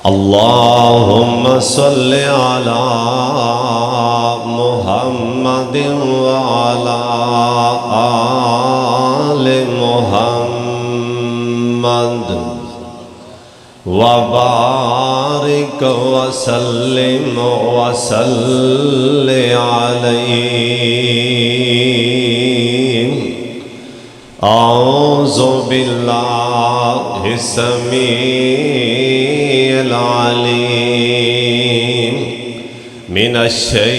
अल्लाहुम्मा सल्लि अला मुहम्मदिन व अला आलि मुहम्मद व बारिक व सल्लिम व सल्लि अलैहि। औज़ु बिल्लाहि समीइल अलीम मिनश्शैतानिर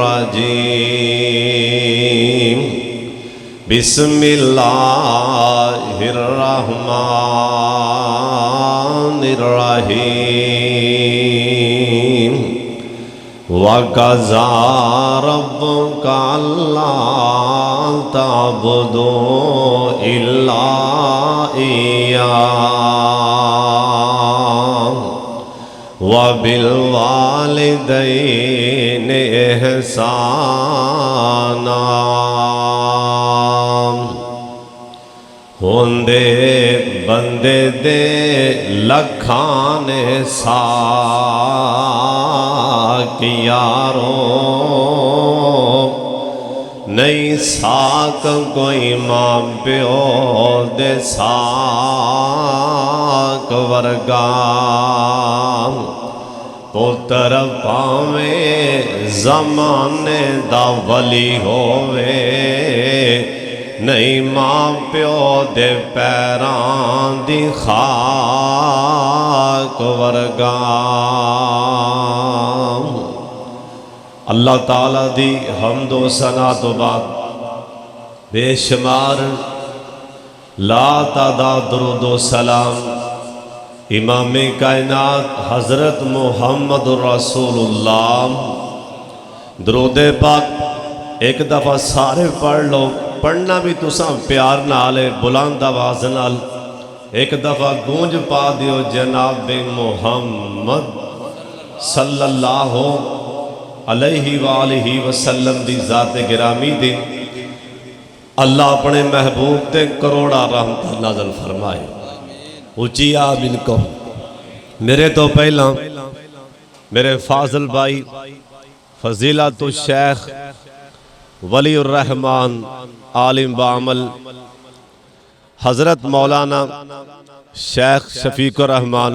रजीम। बिस्मिल्लाहिर रहमानिर रहीम। वक़ज़ा रब्बुका अल्ला तअबुदू इल्ला इय्याहु व बिल वालिदैनि इहसाना। होंदे बंदे दे लखां ने साक यारों, नहीं साक कोई मां प्यो दे साक वर्गा। पुत्र पावे ज़माने दा वली होवे, नहीं मां प्यो दे पैरां दी खाक वर्गा। अल्लाह ताला दी हम्दो सना तो बाद बेशुमार ला तादाद दुरूदो सलाम इमाम कायनात हज़रत मुहम्मद रसूलुल्लाह। दुरूद पाक एक दफ़ा सारे पढ़ लो, पढ़ना भी तुसां प्यार नाल बुलंद आवाज़ नाल एक दफ़ा गूंज पा दियो जनाब मुहम्मद सल्लल्लाहु अलैहि वालिहि वसल्लम दी ज़ात गिरामी दे। अल्लाह अपने महबूब ते करोड़ा रहमत नाज़िल फरमाए। उची आमीन कहो। मेरे तो पहला मेरे फाजिल भाई फजीलतुल शेख वलीउर रहमान आलिम बामल हज़रत मौलाना शेख शफीकुर रहमान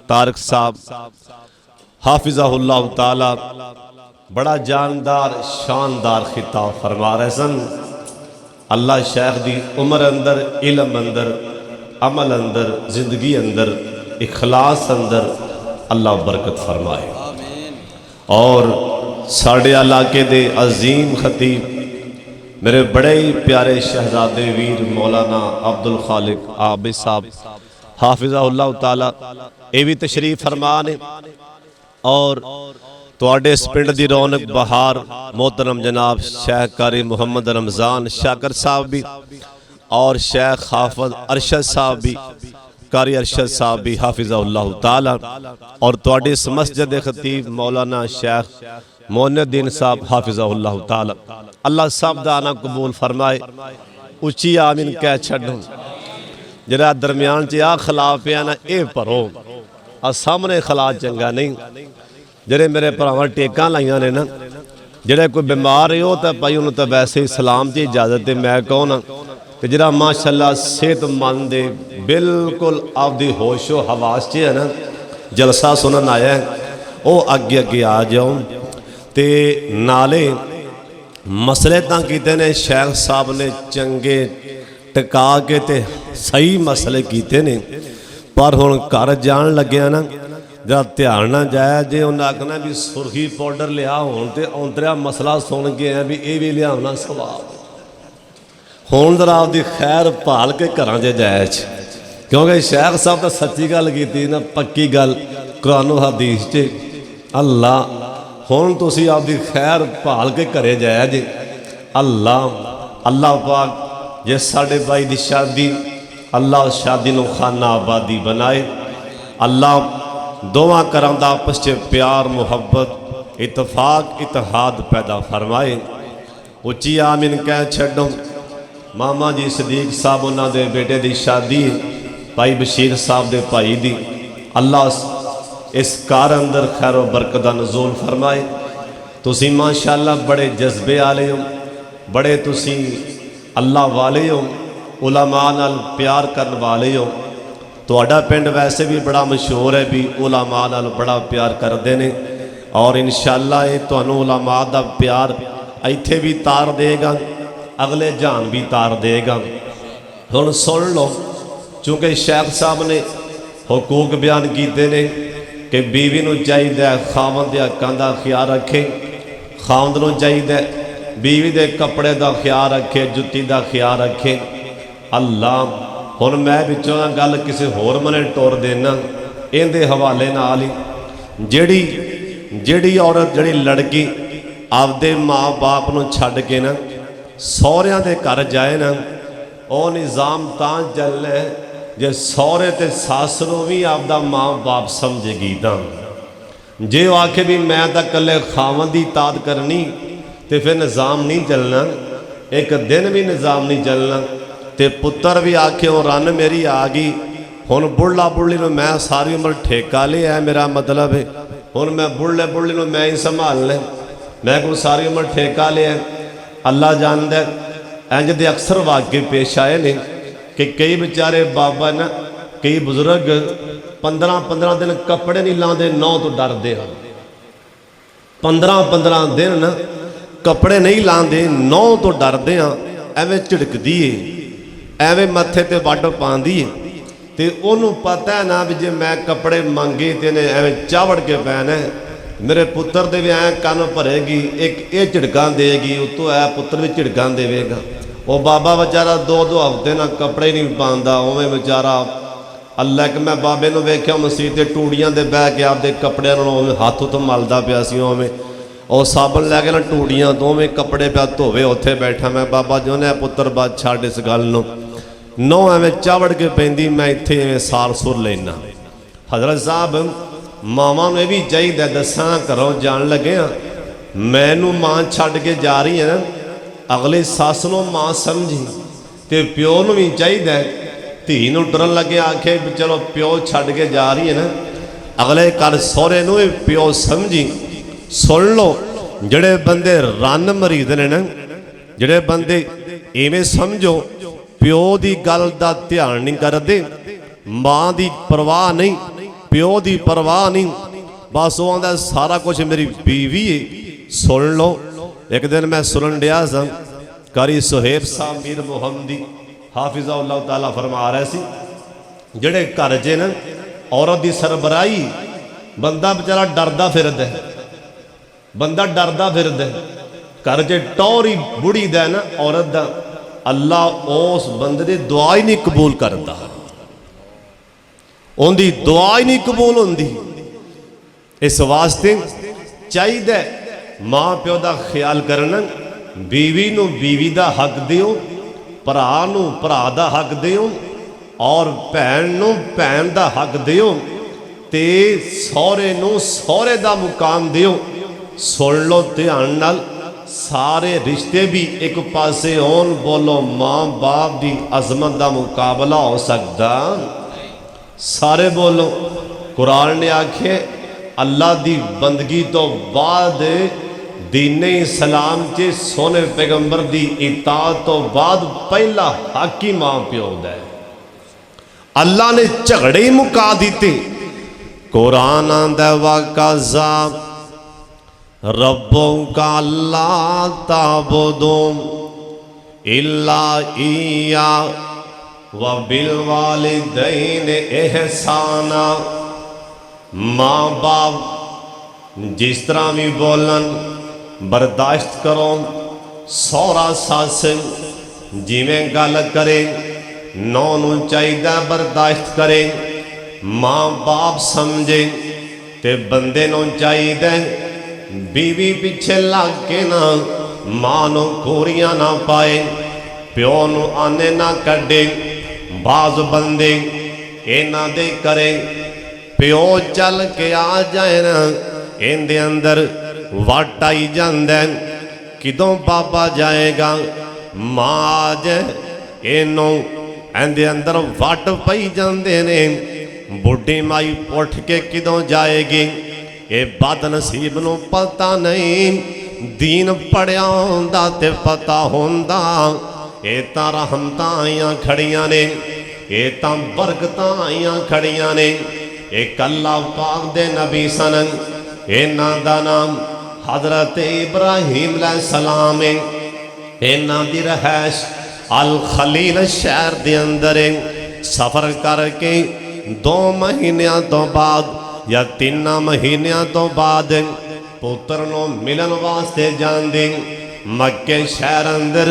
तारक साहब हाफिज़हुल्लाह ताला बड़ा जानदार शानदार खिताब फरमा रहे सन। अल्लाह शेख दी उम्र अंदर, इल्म अंदर, अमल अंदर, जिंदगी अंदर, इखलास अंदर अल्लाह बरकत फरमाए। और साढ़े इलाके दे अजीम खतीब मेरे बड़े ही प्यारे शहजादे वीर मौलाना अब्दुल खालिक आबिद साहब हाफिज़हुल्लाह ताला ये भी तशरीफ फरमा ने। और तुहाडे इस पिंड दी रौनक बहार मोहतरम जनाब शेख कारी मुहम्मद रमज़ान शाकर साहब भी और शेख हाफिज अरशद साहब भी कारी अरशद साहब भी हाफिज़हुल्लाह ताला। और तुहाडे इस मस्जिद खतीब मौलाना शेख मोइनुद्दीन साहब हाफिज़हुल्लाह ताला। अल्लाह सब दा आना कबूल फरमाए। उची आमीन कह छड्डो। जरा दरम्यान च आ खला पिया ना ये भरो, आ सामने खला चंगा नहीं। जेरे मेरे भरावां टेकां लाइयां ने ना, जेड़ा कोई बीमार है वो तो भाई उन्होंने तो वैसे ही सलाम की इजाजत है। मैं कौन कि जरा माशाअल्लाह सेहतमंद है, बिल्कुल आपदी होशो हवास च है ना, जलसा सुनन आया है, वो अगे अगे आ जाओ। ते नाले मसले तां कीते ने शेख साहब ने चंगे टिका के ते सही मसले कीते ने, पर हुण घर जान लग्या ना जरा ध्यान ना जाए। जे उन्हें आखना भी सुरखी पाउडर लिया होन ते औंतरिया मसला सुन के है भी ये भी लियाना सवाब होन। जरा आपकी खैर भाल के घर च जाए, क्योंकि शेख साहब तो सच्ची गल की ना, पक्की गल कुरानो हदीस च। अल्लाह हुण तुसीं आपकी खैर भाल के घरे जाया जे। अल्लाह अल्लाह पाक जे साडे भाई की शादी अल्लाह उस शादी नूं खाना आबादी बनाए। अल्लाह दोवां घरां दा आपस च प्यार मुहब्बत इतफाक इतिहाद पैदा फरमाए। उची आमीन कह छड्डो। मामा जी सदीक साहब उन्होंने बेटे की शादी भाई बशीर साहब दे भाई दी अल्लाह इस कार अंदर खैरो बरकत दा नज़ूल फरमाए। तुसी माशाअल्लाह बड़े जज्बे वाले हो, बड़े तुसी अल्लाह वाले हो, उलमा नाल प्यार करने वाले हो। तुहाडा पिंड वैसे भी बड़ा मशहूर है भी उलमा नाल बड़ा प्यार करते हैं और इंशाअल्लाह ये तुहानू उलमा दा प्यार इत्थे भी तार देगा, अगले जहान भी तार देगा। हुण सुन लो, चूँकि शेख साहब ने हुकूक बयान किए ने कि बीवी नूं चाहिए खावंद दे हक्कां दा ख्याल रखे, खावंद नूं चाहिए बीवी दे कपड़े का ख्याल रखे, जुत्ती का ख्याल रखे। अल्लाह हुण मैं विचों गल किसी होर मने टोर देना इहदे हवाले नाल ही जिहड़ी औरत जिहड़ी लड़की आपदे माँ बाप नूं छड्ड के ना सहुरियां दे घर जाए ना, वो निज़ाम तां चलना है जे सहुरे ते सस नूं भी आपदा माँ बाप समझेगी। तां जे वो आखे भी मैं तां कल्ले खावंद दी ताद करनी तो फिर निज़ाम नहीं चलना, एक दिन भी निज़ाम नहीं चलना। तो पुत्र भी आखे वो रन मेरी आ गई, हुण बुढ़ला बुढ़ली नूं मैं सारी उम्र ठेका लिया है, मेरा मतलब है हुण मैं बुढ़ले बुढ़ली नूं मैं ही संभालना, मैं को सारी उम्र ठेका लिया। अल्लाह जानदा इंज दे अक्सर वाक़े पेश आए ने कि कई बेचारे बाबा ना कई बुजुर्ग 15-15 दिन कपड़े नहीं लाते, 9 तो डरते हैं। 15-15 दिन ना कपड़े नहीं लाते, 9 तो डरते हैं। एवें झिड़कदी है, एवें मत्थे ते वड्ड पांदी है, तो उन्होंने पता है ना भी जे मैं कपड़े मंगे तो इन्हें एवें चावड़ के पैना है, मेरे पुत्र दे भी ऐ कन भरेगी, एक ये झिड़कां देगी, उतों ऐ पुत्र भी झिड़कां देगा। वो बाबा बेचारा 2-2 हफ्ते ना कपड़े नहीं पाता, उवें बेचारा अल्लाह कि मैं बाबे नूं वेख्या मसीह ते टूड़ियां दे बह के आपदे कपड़ियां नूं हत्थ उत्थ मलदा पिया सी, उवें और साबन लैके ना टूड़ियां दोवें कपड़े पिया धोवे उत्थे बैठा। मैं बाबा जो ने पुत्र बात छड्ड इस गल नूं, 9 एवें चावड़ के पैंदी, मैं इत्थे एवें सार सुर लेना। हजरत साहब मावां नूं भी चाहिए दसां घरों जान लगे मैनू मां छड्ड के जा रही है ना, अगले सस नूं मां समझी, तो प्यो नूं भी चाहिए धी नूं टुरन लगे आखे भी चलो प्यो छड्ड के जा रही है ना, अगले घर सहुरे नूं प्यो समझी। सुन लो, जड़े बंदे रन मरीद ने ना, जड़े बंदे इवें समझो प्यो की गल का ध्यान नहीं करते, माँ की परवाह नहीं, प्यो की परवाह नहीं, बस वो आंदा सारा कुछ मेरी बीवी है। सुन लो, एक दिन मैं सुनन दिया सा कारी सुहेब साहब मीर मुहम्मदी हाफिज़हुल्लाह ताला फरमा रहे सी, जड़े घर च ना औरत की सरबराही बंदा बेचारा डरदा फिरदा है, बंदा डरदा फिरदा है, घर च टौरी बुढ़ी दा ना औरत दा अल्लाह उस बंदे दी दुआ ही नहीं कबूल करता, उनकी दुआ ही नहीं कबूल होंदी। इस वास्ते चाहिए माँ प्यो का ख्याल करना, बीवी नूं बीवी का हक दिओ, भरा नूं भरा का हक दिओ और भैन नूं भैन का हक दिओ, ते सहुरे नूं सहुरे का मुकाम दिओ। सुन लो ध्यान नाल, सारे रिश्ते भी एक पासे होन, बोलो माँ बाप की अजमत का मुकाबला हो सकता? सारे बोलो। कुरान ने आखे अल्लाह की बंदगी तो बाद दीने इस्लाम के सोने पैगंबर की इताअत तो बाद पहला हक ही मां प्यो दा है। अल्लाह ने झगड़े ही मुका दिते। कुरान आंदा वकाज़ा रब्बों का अल्लाह ताबुदो इल्ला इया व बिल वालिदैन एहसाना। माँ बाप जिस तरह भी बोलन बर्दाश्त करो, सौरा सस जिमें गल करे नौ नूं चाहिदा बर्दाश्त करे, माँ बाप समझे ते बंदे नूं चाहिदा बीवी पिछे लग के ना मां नूं कोरियां ना पाए, प्यो नूं आने ना कड्डे। बाज बंदे इन्हां दे करे प्यो चल के आ जाए ना, इहदे अंदर वट आई जांदा किदों बाबा जाएगा, मां आ जाए इनू ਇਹਦੇ ਅੰਦਰ ਵੱਟ ਪਈ ਜਾਂਦੇ ਨੇ। ਬੁੱਢੀ ਮਾਈ ਉੱਠ ਕੇ ਕਿਦੋਂ ਜਾਏਗੀ ਇਹ ਬਦਨਸੀਬ ਨੂੰ ਪਤਾ ਨਹੀਂ। दीन पढ़िया होंदा ते पता होंदा। ये तां रहमतां आईयां खड़ियां ने, ये तां बरकतां आईयां खड़ियां ने। एक अल्लाह पाक दे नबी सन, इन्हां दा नाम हजरत इब्राहीम अलैहिस्सलाम है। इन्हां दी रहैश अल खलील शहर दे अंदर सफ़र करके 2 महीनों तो बाद या 3 महीनों तो बाद पुत्र नूं मिलन वास्ते जांदे मक्के शहर अंदर।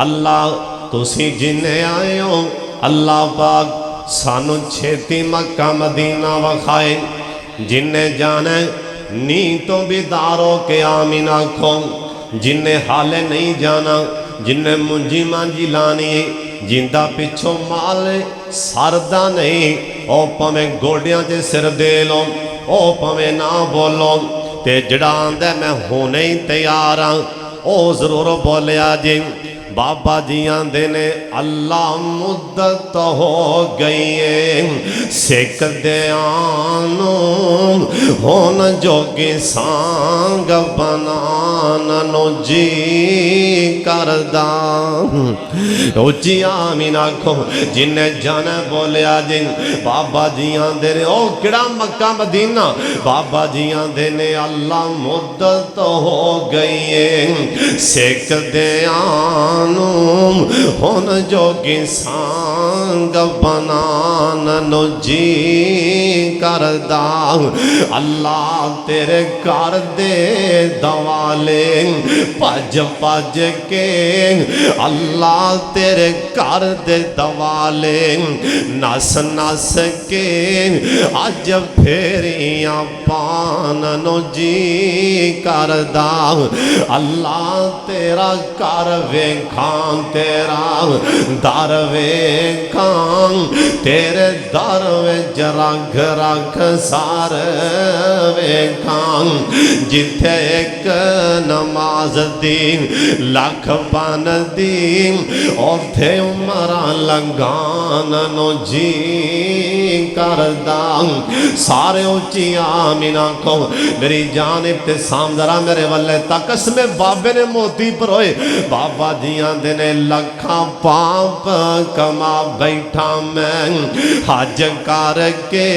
अल्लाह तुसी जिन्ने आए हो अल्लाह पाक सानू छेती मक्का मदीना वखाए। जिन्ने जाना नी तो बेदार हो के आमीन आखो। जिन्ने हाले नहीं जाना, जिन्ने मुंजी मांजी लानी, जिंदा पिछों माल सरदा नहीं, ओ भावें गोडियां ते सिर दे लो, ओ भावें ना बोलो। ते जड़ा आंदा मैं होने ही तैयार हाँ ओ जरूर बोलिया जी। बाबा जी आंदे ने अल्लाह मुद्दत हो गई है सिख दयानो होन जोगी सांग बनानो जी करदा। उची आमीन आखो जिन्हें जाना बोलिया जी। बाबा जी आंदे ने ओ किड़ा मक्का मदीना। बाबा जी आंदे ने अल्लाह मुद्दत हो गई है सिख दयानो होन जोगी सांग बनानो जी करदा। अल्लाह तेरे घर दे दवाले भज भज के अल्लाह तेरे घर दे दवाले नस नस के अज फेरियां पानो जी करदा। अल्लाह तेरा घर वेखां तेरा दर वेखां तेरे दर विच रख रख सार वेखां। जिथे एक नमाज दी लख बन दी उथे उमरा लगान नो जी करदा। सारे उची आमीन आखो। मेरी जान इब्तिसाम जरा मेरे वाले तकस में बाबे ने मोती परोए। बाबा जी आंदे ने लखा पाप कमा बैठा मैं हज करके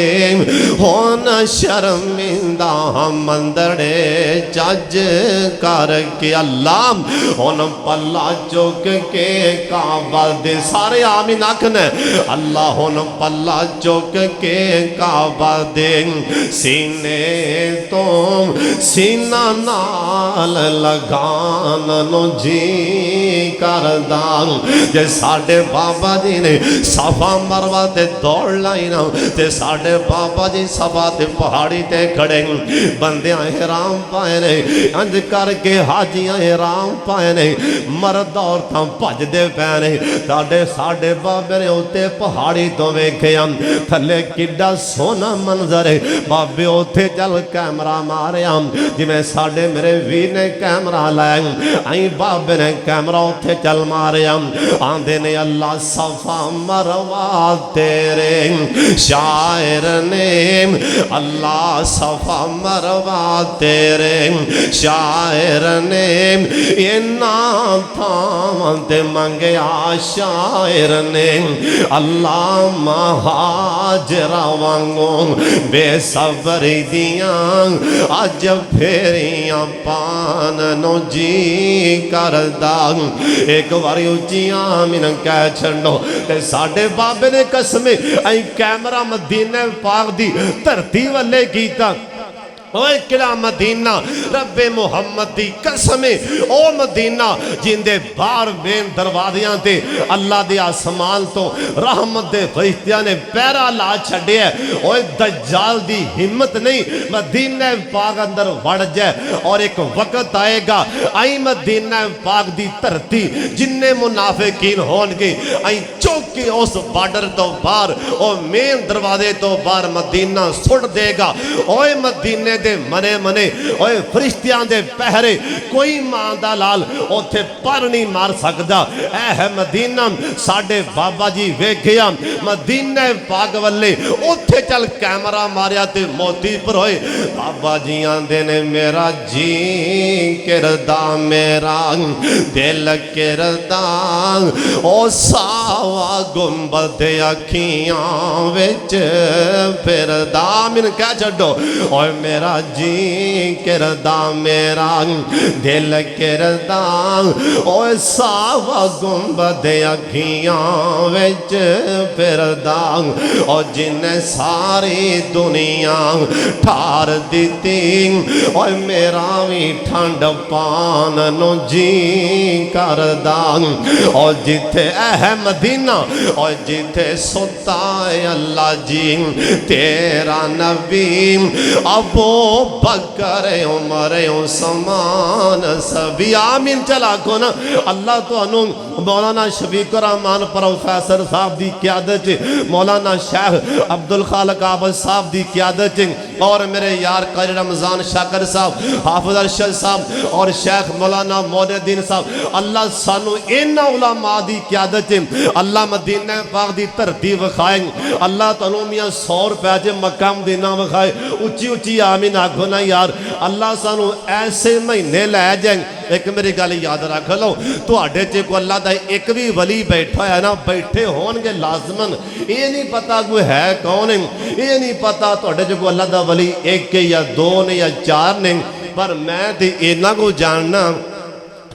होन शर्मिंदा मंदड़े चज करके। अल्लाह होन पल्ला चुक के काबा दे सारे आमीन आखने। अल्लाह होन पल्ला चुक के काबा दे सीने तो सीना नाल लगान नो जी करदा। जे साडे बाबा जी ने सफा मरवा ते दौड़ लाई ना ते साडे बाबा जी सफा ते पहाड़ी ते खड़े बंदियां हिराम पाए ने अंज करके हाजियां हिराम पाए ने मर्द औरतां भजदे पै ने। साडे बाबे ने उत्ते पहाड़ी तो वेखिया थले किड्डा सोहना मंजर है। बाबे उत्थे चल कैमरा मारिया जिवें साडे मेरे वीर ने कैमरा लाया आई बाबे ने कैमरा उत्थे चल मारिया। आंदे ने अल्लाह सफा मरवा तेरे शायर ने अल्लाह सफा मरवा तेरे शायर ने इन्ना थावां ते मंगया शायर ने। अल्लाह महाजरा वांगो बेसबरी दियां अज फेरियां पान नो जी करदा। एक बारी उच्ची आमीन कह छड़ो ते साडे बाबे ने कसम आई कैमरा मदीने पाक दी धरती वाले कीता। ओए किला मदीना रब्बे मुहम्मद दी कसम ओ मदीना जिंदे बाहर मेन दरवाज़ियां ते अल्लाह दे आसमान तो रहमत दे फरिश्तियां ने पैरा ला छड़िया। ओए दज्जाल दी हिम्मत नहीं मदीना पाक अंदर वड़ जाए। और एक वक्त आएगा आई मदीना पाक दी धरती जिन्ने मुनाफिकीन होणगे आई चौक के उस बार्डर तो बाहर ओ मेन दरवाजे तो बाहर मदीना सुट देगा। ओए मदीने दे मने मने ओए फरिश्तियां दे पहरे कोई मां दा लाल उत्थे पर नहीं मार सकदा। ऐ है मदीना साडे बाबा जी वेखिया मदीने पाक वल्ले उत्थे चल कैमरा मारिया ते मोती पर होए बाबा जी आंदे ने मेरा जी किरदा मेरा दिल किरदा ओ सावा गुंबद अखियां विच फिरदा मैनू कह छड्डो ओए मेरा जी किरदा मेरा दिल किरदा ओए सावा गुंबद अखियां विच फिरदा ओ जिन्ने सारी दुनिया ठार दिती ओए मेरा भी ठंड पान नु जी करदा ओ जिथे ऐ मदीना ओ जिथे सुता अल्लाह जी तेरा नबी अबू बकर उमर उस्मान सभी आमीन चला को ना अल्लाह तो मौलाना शफीकुर रहमान प्रोफेसर साहब की क्यादत मौलाना शेख अब्दुल खालिक आबद साहब की क्यादत और मेरे यार कारी रमजान शाकर साहब हाफिज अरशद साहब और शेख मौलाना मोइनुद्दीन साहब अल्लाह सानू इन्हां उलमा दी क्यादत अल्लाह मदीना पाक दी धरती विखाए अल्लाह तुहानू मियां 100 रुपए च मक्का मदीना विखाए उच्ची उच्ची आमीन आखो ना यार अल्लाह सानू ऐसे महीने लै जाए। एक मेरी गल याद रख लो तुहाडे च कोई अल्लाह दा एक भी वली बैठा है ना बैठे होणगे लाजमन ये नहीं पता कोई है कौन है ये नहीं पता तुहाडे च कोई अल्लाह दा वली एक या दो ने या चार ने पर मैं तो इन्ना को जानना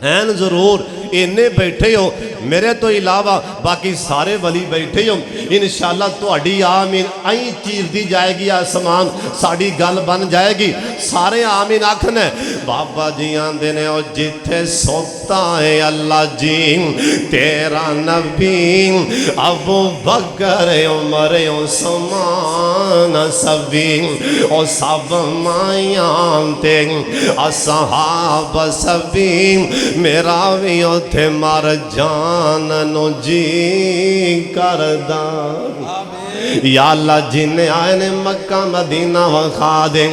हैं जरूर इन्ने बैठे हो मेरे तो इलावा बाकी सारे वली बैठे हो इंशाअल्लाह तुहाडी आमीन आई चीरदी जाएगी आसमान साड़ी गल बन जाएगी सारे आमीन आखने बाबा जी आंदे ने ओ जिथे सोता है अल्लाह जी तेरा नबी अबू बकर उमर उस्मान सभी ओ सब मायां ते असहाब सभी मेरा भी उथे मर जान नु जी करदा या अल्लाह जिन्ने आए ने मक्का मदीना वखा दे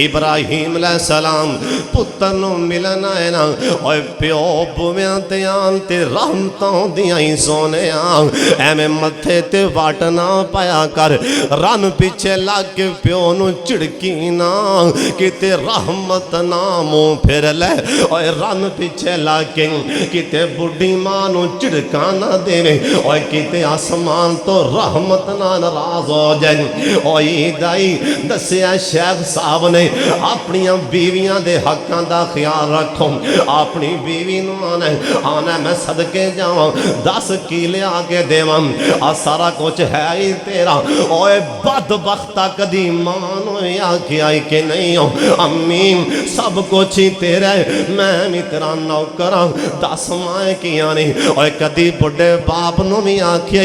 इब्राहिम अलैहिस्सलाम पुत्र नु मिलन आए ना ओए प्यो बुव्यां ते आन ते रहमतां दियां ही सोनिया एवें मथे ते वट ना पाया कर रन पीछे लग के प्यो नु झिड़की ना किते रहमत ना मुंह फिर ले ओए रन पीछे लग के किते बुढ़ी मां नु झिड़का ना देवे ओए किते आसमान तो रहमत ना नाराज हो जाए। ओई दाई दसिया शेख साहब ने अपनी बीवियां दे हकों का ख्याल रखो अपनी बीवी आना मैं सदके जावां 10 की लिया के देवां आ सारा कुछ है ही तेरा ओए बदबख्ता कदी मां आखिया कि नहीं हो अम्मी सब कुछ ही तेरा मैं भी तेरा नौकर 10 माए किया नहीं ओए कदी बुढ़े बाप नू भी आखिया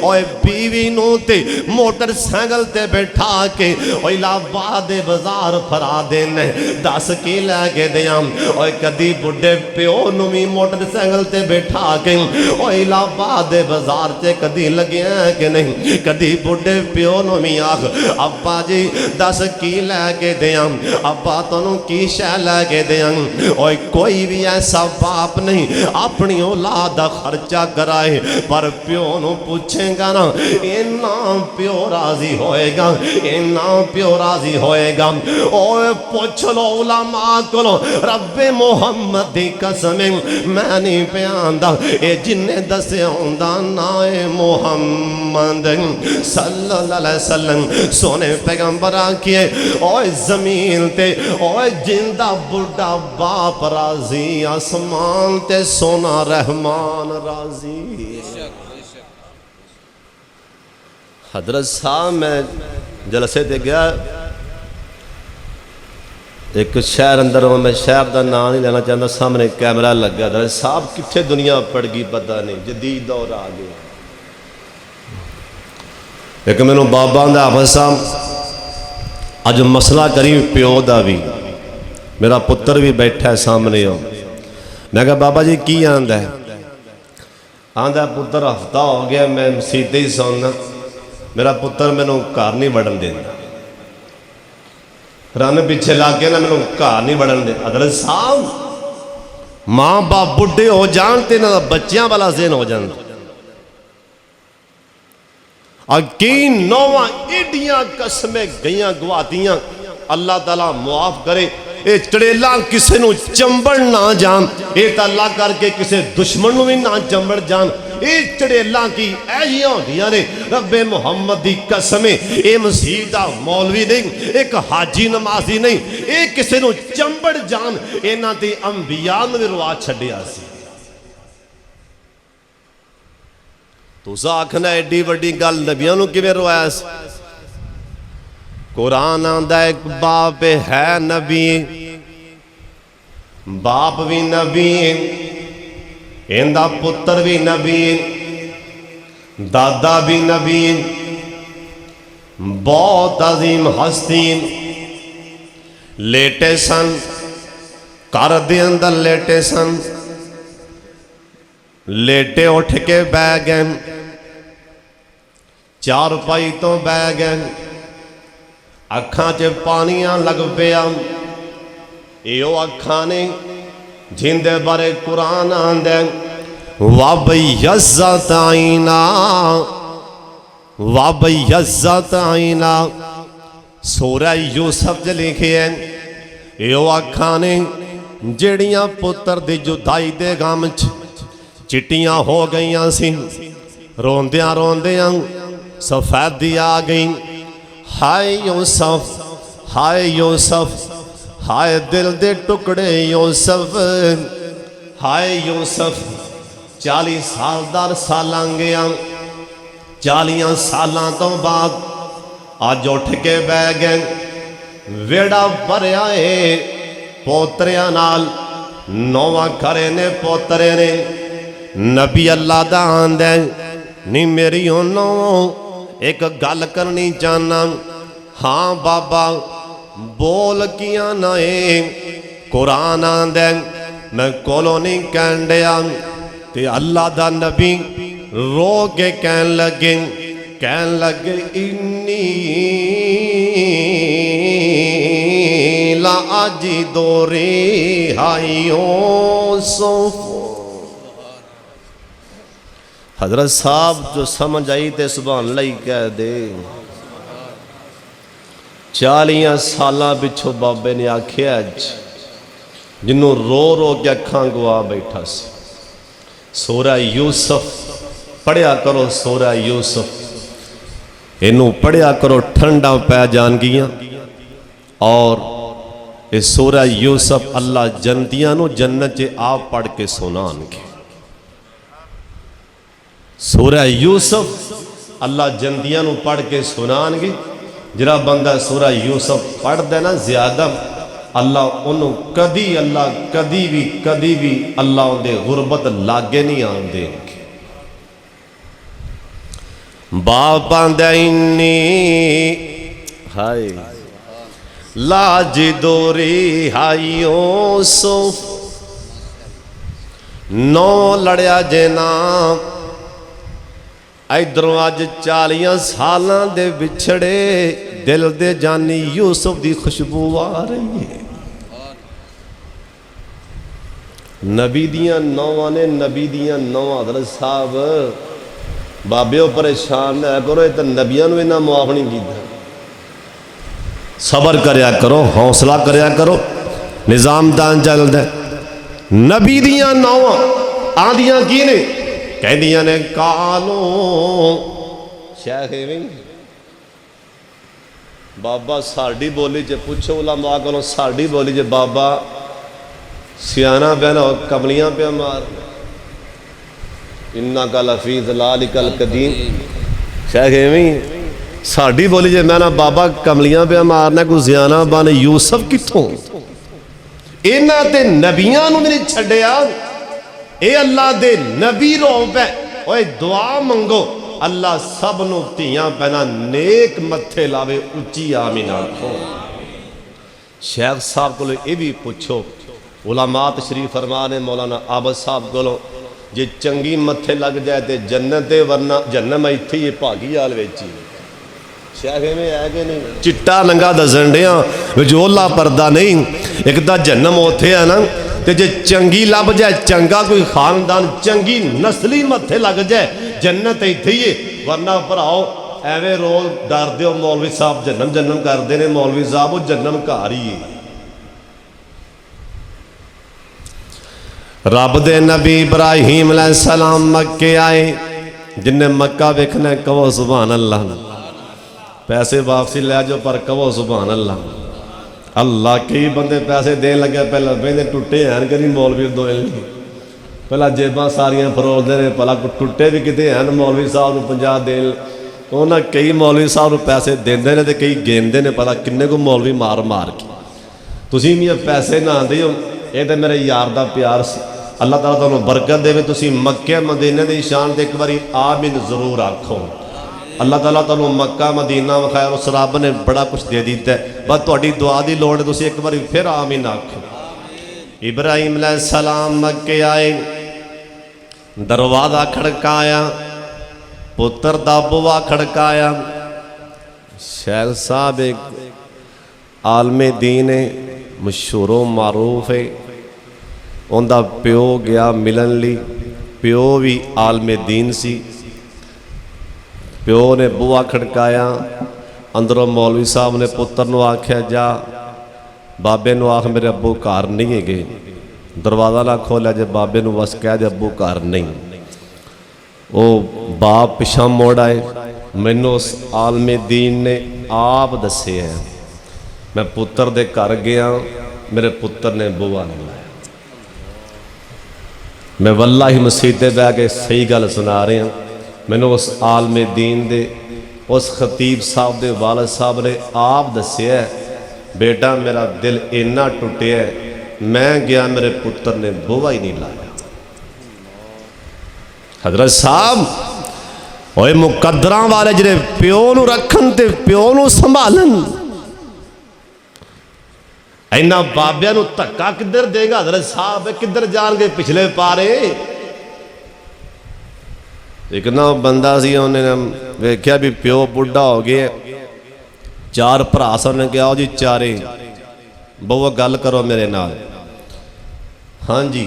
ओए बीवी नू ते मोटरसाइकिल ते बैठा के इलाहाबाद बाजार फरा देने 10 की लैके दिया और कदी बुढ़े प्यो नू भी मोटरसाइकिल ते बैठा के इलाहाबाद बाजार से कदी लगे कि नहीं कदी बुढ़े प्यो नू भी आख अब्बा जी 10 की लैके दिया अब्बा तुहानू की शै लैके दिया और कोई भी ऐसा बाप नहीं अपनी औलाद का खर्चा कराए पर प्यो नू पूछेगा ना इन्ना प्यो राजी होएगा इन्ना प्यो राजी होएगा ओए पूछ लो उलमा को रब्बे मुहम्मद दी कसम मैं नहीं प्यांदा ए जिन्ने दस्या हुंदा ना ए मुहम्मद सल्लल्लाहु अलैहि वसल्लम सोने पैगंबर आखिए ओए जमीन ते ओए जिंदा बुढ़ा बाप राजी आसमान ते सोना रहमान राजी। हजरत साहब मैं जलसे ते गया एक शहर अंदर मैं शहर का नाम नहीं लेना चाहता सामने कैमरा लगा था साहब कितने दुनिया पड़ गई पता नहीं जदीद दौर आ गया एक मैनू बाबा दा हाफिज साहब अज मसला करी प्यो का भी मेरा पुत्र भी बैठा है सामने हो मैं कहा बाबा जी की आंदा है आंदा पुत्र हफ्ता हो गया मैं मसीते ही सौना मेरा पुत्र मैनू घर नहीं वड़न देता रन पिछे ला के ना मैंने घर नहीं बढ़न दे। अदल साहब माँ बाप बुढ़े हो जान तो इन्हों बच्चों वाला ज़हन हो जाता। कई नौवां एडियां कसमें गईयां गवातियां, अल्लाह ताला मुआफ करे। ये चड़ेला किसी को चंबड़ ना जान, ये तो अल्लाह करके किसी दुश्मन को भी ना चंबड़ जान। ये चड़ेला की ऐसियां होंदियां ने, रब्बे मुहम्मद की कसम, ये मसीह का मौलवी नहीं, एक हाजी नमाजी नहीं, ये किसी को चंबड़ जान। इन्हां ते अंबिया ने भी रुआ छड्डिया सी। तुस आखना एडी वड्डी गल नबियां नूं किवें रुआया सी? कुरान आंदा एक बाप है नबी, बाप भी नबी, इहदा पुत्र भी नबी, दादा भी नबी, बहुत अजीम हस्ती लेटे सन, घर दे अंदर लेटे सन। लेटे उठ के बह गए, चारपाई तो बह गए, अखां च पानियां लग पिया। यो अखां ने जिंदे बारे कुरान आंदा, वबयज़्ज़त आइना, वबयज़्ज़त आइना। सूरह यूसुफ च लिखे है, यो अखां ने जड़ियां पुत्र दी जुदाई दे गम च चिट्टियां हो गईयां सी। रोंदियां रोंदियां सफेदी आ गई। हाय यूसुफ, हाय यूसुफ, हाय दिल दे टुकड़े यूसुफ, हाय यूसुफ। 40 साल दा अरसा लंघ गया। 40 सालां तो बाद अज उठ के बह गए। वेड़ा भरिया है पोतरियां नाल, नौवां करे ने पोतरे ने। नबी अल्लाह दा आंदा, नी मेरी ओनो एक गल करनी चाहना। हाँ बाबा बोल किया ना है? कुरान आंदा, मैं कोलों नहीं कहन दिया। ते अल्लाह दा नबी रो के कहन लगे, इन्नी ला आजी दोरे हाइयो सोफ। हजरत साहब जो समझ आई तो सुभान अल्लाह ही कह दे। 40 साल पिछों बाबे ने आख्या, जिन्हों रो रो के अखां गवा बैठा सी। सूरह यूसुफ पढ़िया करो, सूरह यूसुफ इनू पढ़िया करो, ठंडा पै जानगियां। और इस सूरह यूसुफ अल्लाह जन्नतियां नू जन्नत च आप पढ़ के सुनानगे। सूरह यूसुफ अल्लाह जन्नतियां नू पढ़ के सुनानगे। जिहड़ा बंदा सूरह यूसुफ पढ़दा ना ज्यादा, अल्लाह उन्होंने कदी भी अल्लाह उनके गुरबत लागे नहीं आन देंगे। बाप आंदा, इन्नी हाय लाज दोरी हाइयो सोफ। नौ लड़िया जे ना, इधरों अज 40 साल दे बिछड़े दिल दे जानी यूसुफ दी खुशबू आ रही है। नबी दियां नौवां ने, नबी दियां नौवां। हज़रत साहब बाबे परेशान ना करो, तो नबियां नूं इन्ना मुआफ नहीं कीता। सबर करया करो, हौसला करया करो, निजामदान चलदा। नबी दियां नौवां आंदियां की ने? कहदियां ने कालो शेख बाबा साड़ी बोली च पुछो उलमा को, साड़ी बोली च बाबा सियाना बहना कमलियां पे मार। इन्ना का लफीज लाल कल कदीम शेख एवं साड़ी बोली च मैं ना बाबा कमलियां पे मारना, कोई जियाना बन यूसुफ कितों? इन्हां ते नबियां नूं नहीं छड्डिया। ये अल्लाह दे नबी रोब है। ओए दुआ मंगो, अल्लाह सब नूं धीआं भैणां नेक मत्थे लावे, उच्ची आमीन आखो। शेख साहब को ये भी पूछो, उलमा तशरीफ फरमा ने मौलाना आबद साहब को, जे चंगी मत्थे लग जाए तो जन्नत है, वरना जन्नत इत्थे ही भागी हाल वेची। ਸ਼ੇਖ ਐਵੇਂ ਹੈ ਕਿ ਨਹੀਂ? ਚਿੱਟਾ ਨੰਗਾ ਦੱਸਣ ਡਿਆ ਵਿਚੋਲਾ ਪਰਦਾ ਨਹੀਂ। ਇੱਕ ਤਾਂ ਜਨਮ ਉੱਥੇ ਆ ਨਾ, ਤੇ ਜੇ ਚੰਗੀ ਲੱਭ ਜਾਏ, ਚੰਗਾ ਕੋਈ ਖਾਨਦਾਨ, ਚੰਗੀ ਨਸਲੀ ਮੱਥੇ ਲੱਗ ਜਾਏ, ਜੰਨਤ ਇੱਥੇ ਹੀ ਹੈ। ਵਰਨਾ ਭਰਾਓ ਐਵੇਂ ਰੋਜ਼ ਡਰਦੇ ਹੋ ਮੌਲਵੀ ਸਾਹਿਬ ਜਨਮ ਕਰਦੇ ਨੇ, ਮੌਲਵੀ ਸਾਹਿਬ ਉਹ ਜਨਮ ਘਰ ਹੀ ਹੈ। ਰੱਬ ਦੇ ਨਬੀ ਇਬਰਾਹੀਮ अलैहिस्सलाम मक्के आए, जिन्हें मक्का वेखना कहो सुभान अल्लाह। पैसे वापसी लै जाओ पर कहो सुभान अल्लाह। अल्लाह कई बंदे पैसे देन लगे पहले बेंदे टुटे हैं कभी मौलवी दोए नहीं, पहला जेबां सारियां फरोलते हैं, भला टुटे भी कितने हैं मौलवी साहब को 50 देन। उन्होंने कई मौलवी साहब को पैसे देंदे ने ते कई गेंदे ने, पता किन्ने को मौलवी मार मार के। तुसीं भी पैसे ना दिओ, ये तो मेरे यार का प्यार सी। अल्लाह ताला तुहानूं बरकत देवे। तुसीं मक्के मदीने की शान ते एक बारी आमीन जरूर आखो। अल्लाह ताला तुहानूं मक्का मदीना विखाया, उस रब ने बड़ा कुछ दे दिता है, बस तुहाडी दुआ की लोड़ है। तुसीं एक बारी फिर आमीन आखो। इब्राहीम अलैहिस्सलाम मक्के आए, दरवाज़ा खड़काया, पुत्र दा बुआ खड़काया। शैख साहब एक आलमे दीन है, मशहूरो मारूफ है। उनका प्यो गया मिलन ली, प्यो भी आलमे दीन सी। प्यो ने बूहा खड़काया, अंदरों मौलवी साहब ने पुत्र नूं आख्या जा बाबे नूं आख मेरे अब्बू घर नहीं है। दरवाज़ा ना खोलिया जे बाबे नूं बस कह दे अब्बू घर नहीं। वो बाप पिछा मुड़ आए, मैनू उस आलमे दीन ने आप दसे है। मैं पुत्र दे घर गया, मेरे पुत्र ने बूहा नहीं लाया। मैं वल्ला ही मसीते बह के सही गल सुना रहा। मैनू उस आलमे दीन दे उस खतीब साहब दे वालद साहब ने आप दसिया, बेटा मेरा दिल इन्ना टुटिया, मैं गया मेरे पुत्र ने बूहा ही नहीं लाया। हजरत साहब ओए मुकद्दरां वाले जिहड़े प्यो नूं रखन ते प्यो नूं संभालन, इन्ना बाबिया नूं धक्का किधर देगा? हजरत साहब किधर जाएंगे? पिछले पारे एक ना बंदा सी, उन्हें वेख्या भी प्यो बुढ़ा हो गया, 4 भरा सन। कहा जी चारे बहुआ गल करो मेरे नाल। हाँ जी,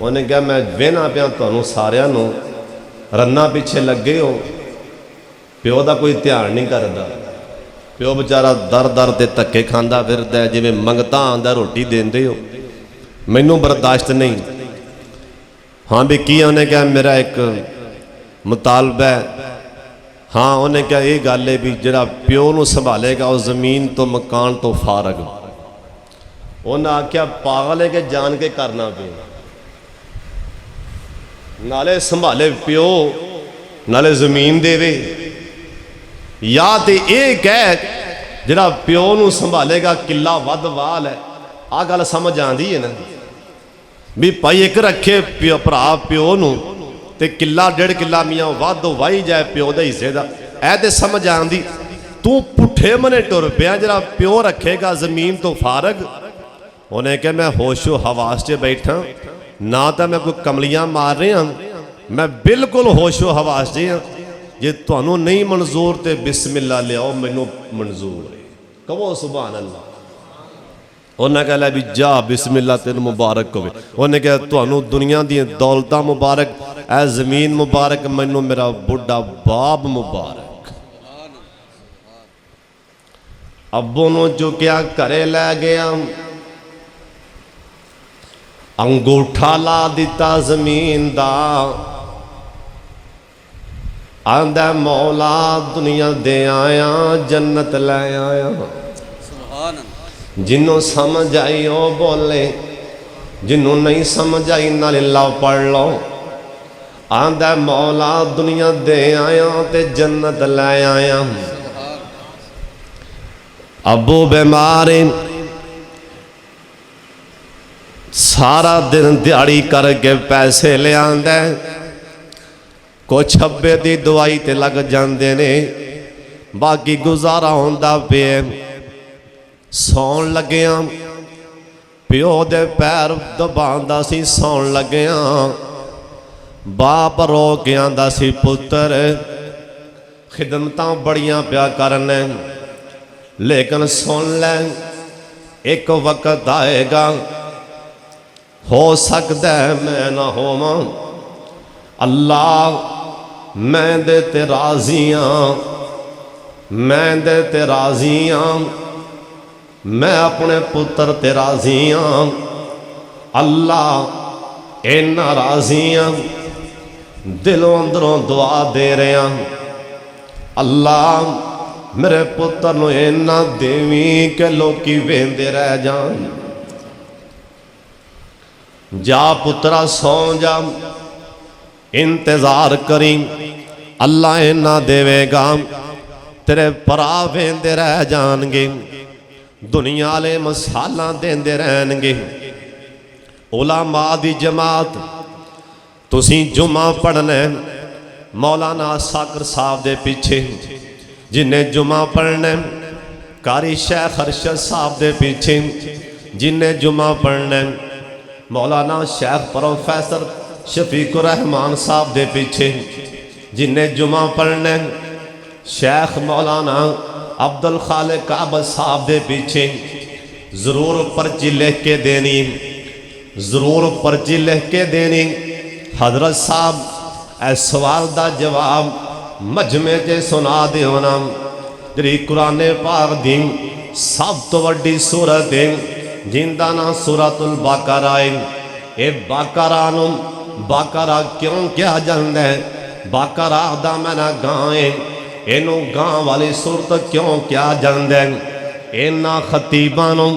उन्हें कहा मैं वेहना पिया तुहानूं सारियां नूं रन्ना पिछे लगे हो, प्यो का कोई ध्यान नहीं करता। प्यो बेचारा दर दर ते धक्के खांदा फिरदा है, जिवें मंगता आंदा रोटी देंदे हो। मैनूं बर्दाश्त नहीं। हाँ भी की? उन्हें कहा मेरा एक मुतालबा है। हाँ उन्हें कहा यह गल है भी जिहड़ा प्यो नूं संभालेगा उस जमीन तो मकान तो फारग। उन्हें आख्या पागल है कि जान के करना पे, नाले संभाले प्यो नाले जमीन देवे, या तो यह कह जिहड़ा प्यो नूं संभालेगा किला वध वाल है। आ गल समझ आती है ना भी भाई एक रखे प्यो भरा प्यो नूं ते किला 1.5 किला मियाँ वध वाही जाए प्यो के हिस्से का, ऐ ते समझ आती। तू पुठे मने टुर पिया जिहड़ा प्यो रखेगा जमीन तो फारग। उन्हें कहा मैं होशो हवास च बैठा, ना तो मैं कोई कमलियां मार रहा, मैं बिल्कुल होशो हवास च हाँ। जे तुहानूं नहीं मंजूर तो बिस्मिल्ला लियाओ, मैनू मंजूर है, कहो सुभान अल्लाह। उन्हें कह लिया भी जा बिस्मिल्ला तेन मुबारक होवे। उन्हें कहा तुहानूं दुनिया दी दौलतां मुबारक, ऐ जमीन मुबारक, मैनू मेरा बुढ़ा बाप मुबारक। अब्बू नूं चुकिया घरे लै गया, अंगूठा ला दिता जमीन दा, आंदा मौला दुनिया दे आया जन्नत लै आया। जिन्हों समझ आई वो बोले, जिन्हों नहीं समझ आई नाले लाओ पढ़ लो। आंदा मौला दुनिया दे आया ते जन्नत लै आया। अबू बीमार सारा दिन दिहाड़ी करके पैसे ले आंदा, कुछ अब्बे दी दवाई ते लग जाते ने, बाकी गुजारा होंदा पे। सौन लग्या प्यो दे पैर दबांदा सी, सौन लग्या बाप रो के आंदा सी पुत्र खिदमतां बड़ियां प्या करन, लेकिन सुन लै एक वक्त आएगा हो सकता है मैं ना होवां। अल्लाह मैं दे ते राज़ी हां, मैं दे ते राज़ी हां, मैं अपने पुत्र ते राज़ी हां। अल्लाह इन्ना राज़ी हां, दिलों अंदरों दुआ दे रहा, अल्लाह मेरे पुत्र नूं इन्ना देवी कि लोकी वेंदे रह जान। जा पुत्रा सौ जा, इंतजार करी, अल्लाह इन्ना देवेगा, तेरे भरा वेंदे रह जाणगे, दुनिया वाले मसाला देंदे रहणगे। उलामा दी जमात तुसीं जुमा पढ़ना मौलाना साकर साहब दे पीछे, जिन्हें जुमा पढ़ना कारी शेख अरशद साहब दे पीछे, जिन्हें जुमा पढ़ना मौलाना शेख प्रोफैसर शफीकुर रहमान साहब दे पीछे, जिन्हें जुमा पढ़ना शेख मौलाना अब्दुल खालिक काबल साहब दे पीछे। ज़रूर पर्ची लिख के देनी, ज़रूर पर्ची लिख के देनी। हजरत साहब इस सवाल का जवाब मजमे च सुना देना। जी कुरान पाक दी सब तो वड्डी सूरत है जिंदा ना सूरतुल बकरा है। ये बकरा नूं बकरा क्यों कहा जाता है? बकरा दा मैना गां है, इनू गां वाली सूरत क्यों कहा जाता है? इन्हां खतीबां नूं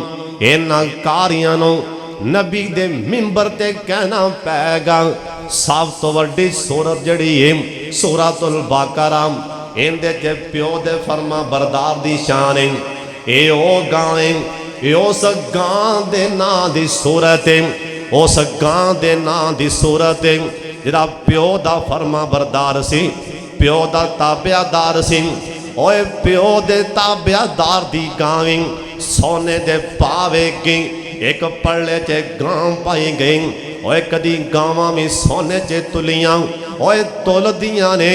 इन्हां कारियां नूं नबी दे मिंबर ते कहना पैगा सब तो वड्डी सूरत जड़ी है सूरतुल बकरा। इहदे च प्यो दे फरमा बरदार दी शान है। ये ओ गां है, ये उस गां दे नां दी सूरत है, उस गां दे नां दी सूरत है जिहड़ा प्यो दा फरमा बरदार सी, प्यो दा ताबियादार सी। ओए प्यो दे ताबियादार दी गां सोने दे पावेगी, एक पड़े च गां पाई गई। ओए कदी गावां भी सोने च तुलियां, ओए तुलदियां ने,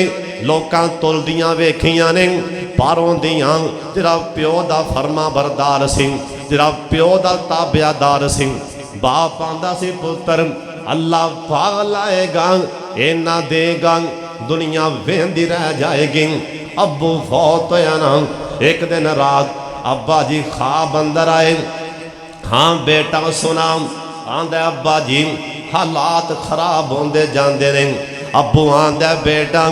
लोकां तुलदियां वेखियां ने, पारों दियां जिहड़ा प्यो दा फरमा बरदार सी, जिहड़ा प्यो दा ताबियादार सी। बाप आंदा सी पुत्र अल्लाह पाग लाएगा, इन्ना देगा, दुनिया वेंदी रह जाएगी। अब्बू फौत होया ना, एक दिन रात अब्बा जी ख्वाब अंदर आए। हाँ बेटा सुना, आंदा अब्बा जी हालात खराब होंदे जांदे ने। अब्बू आंदा बेटा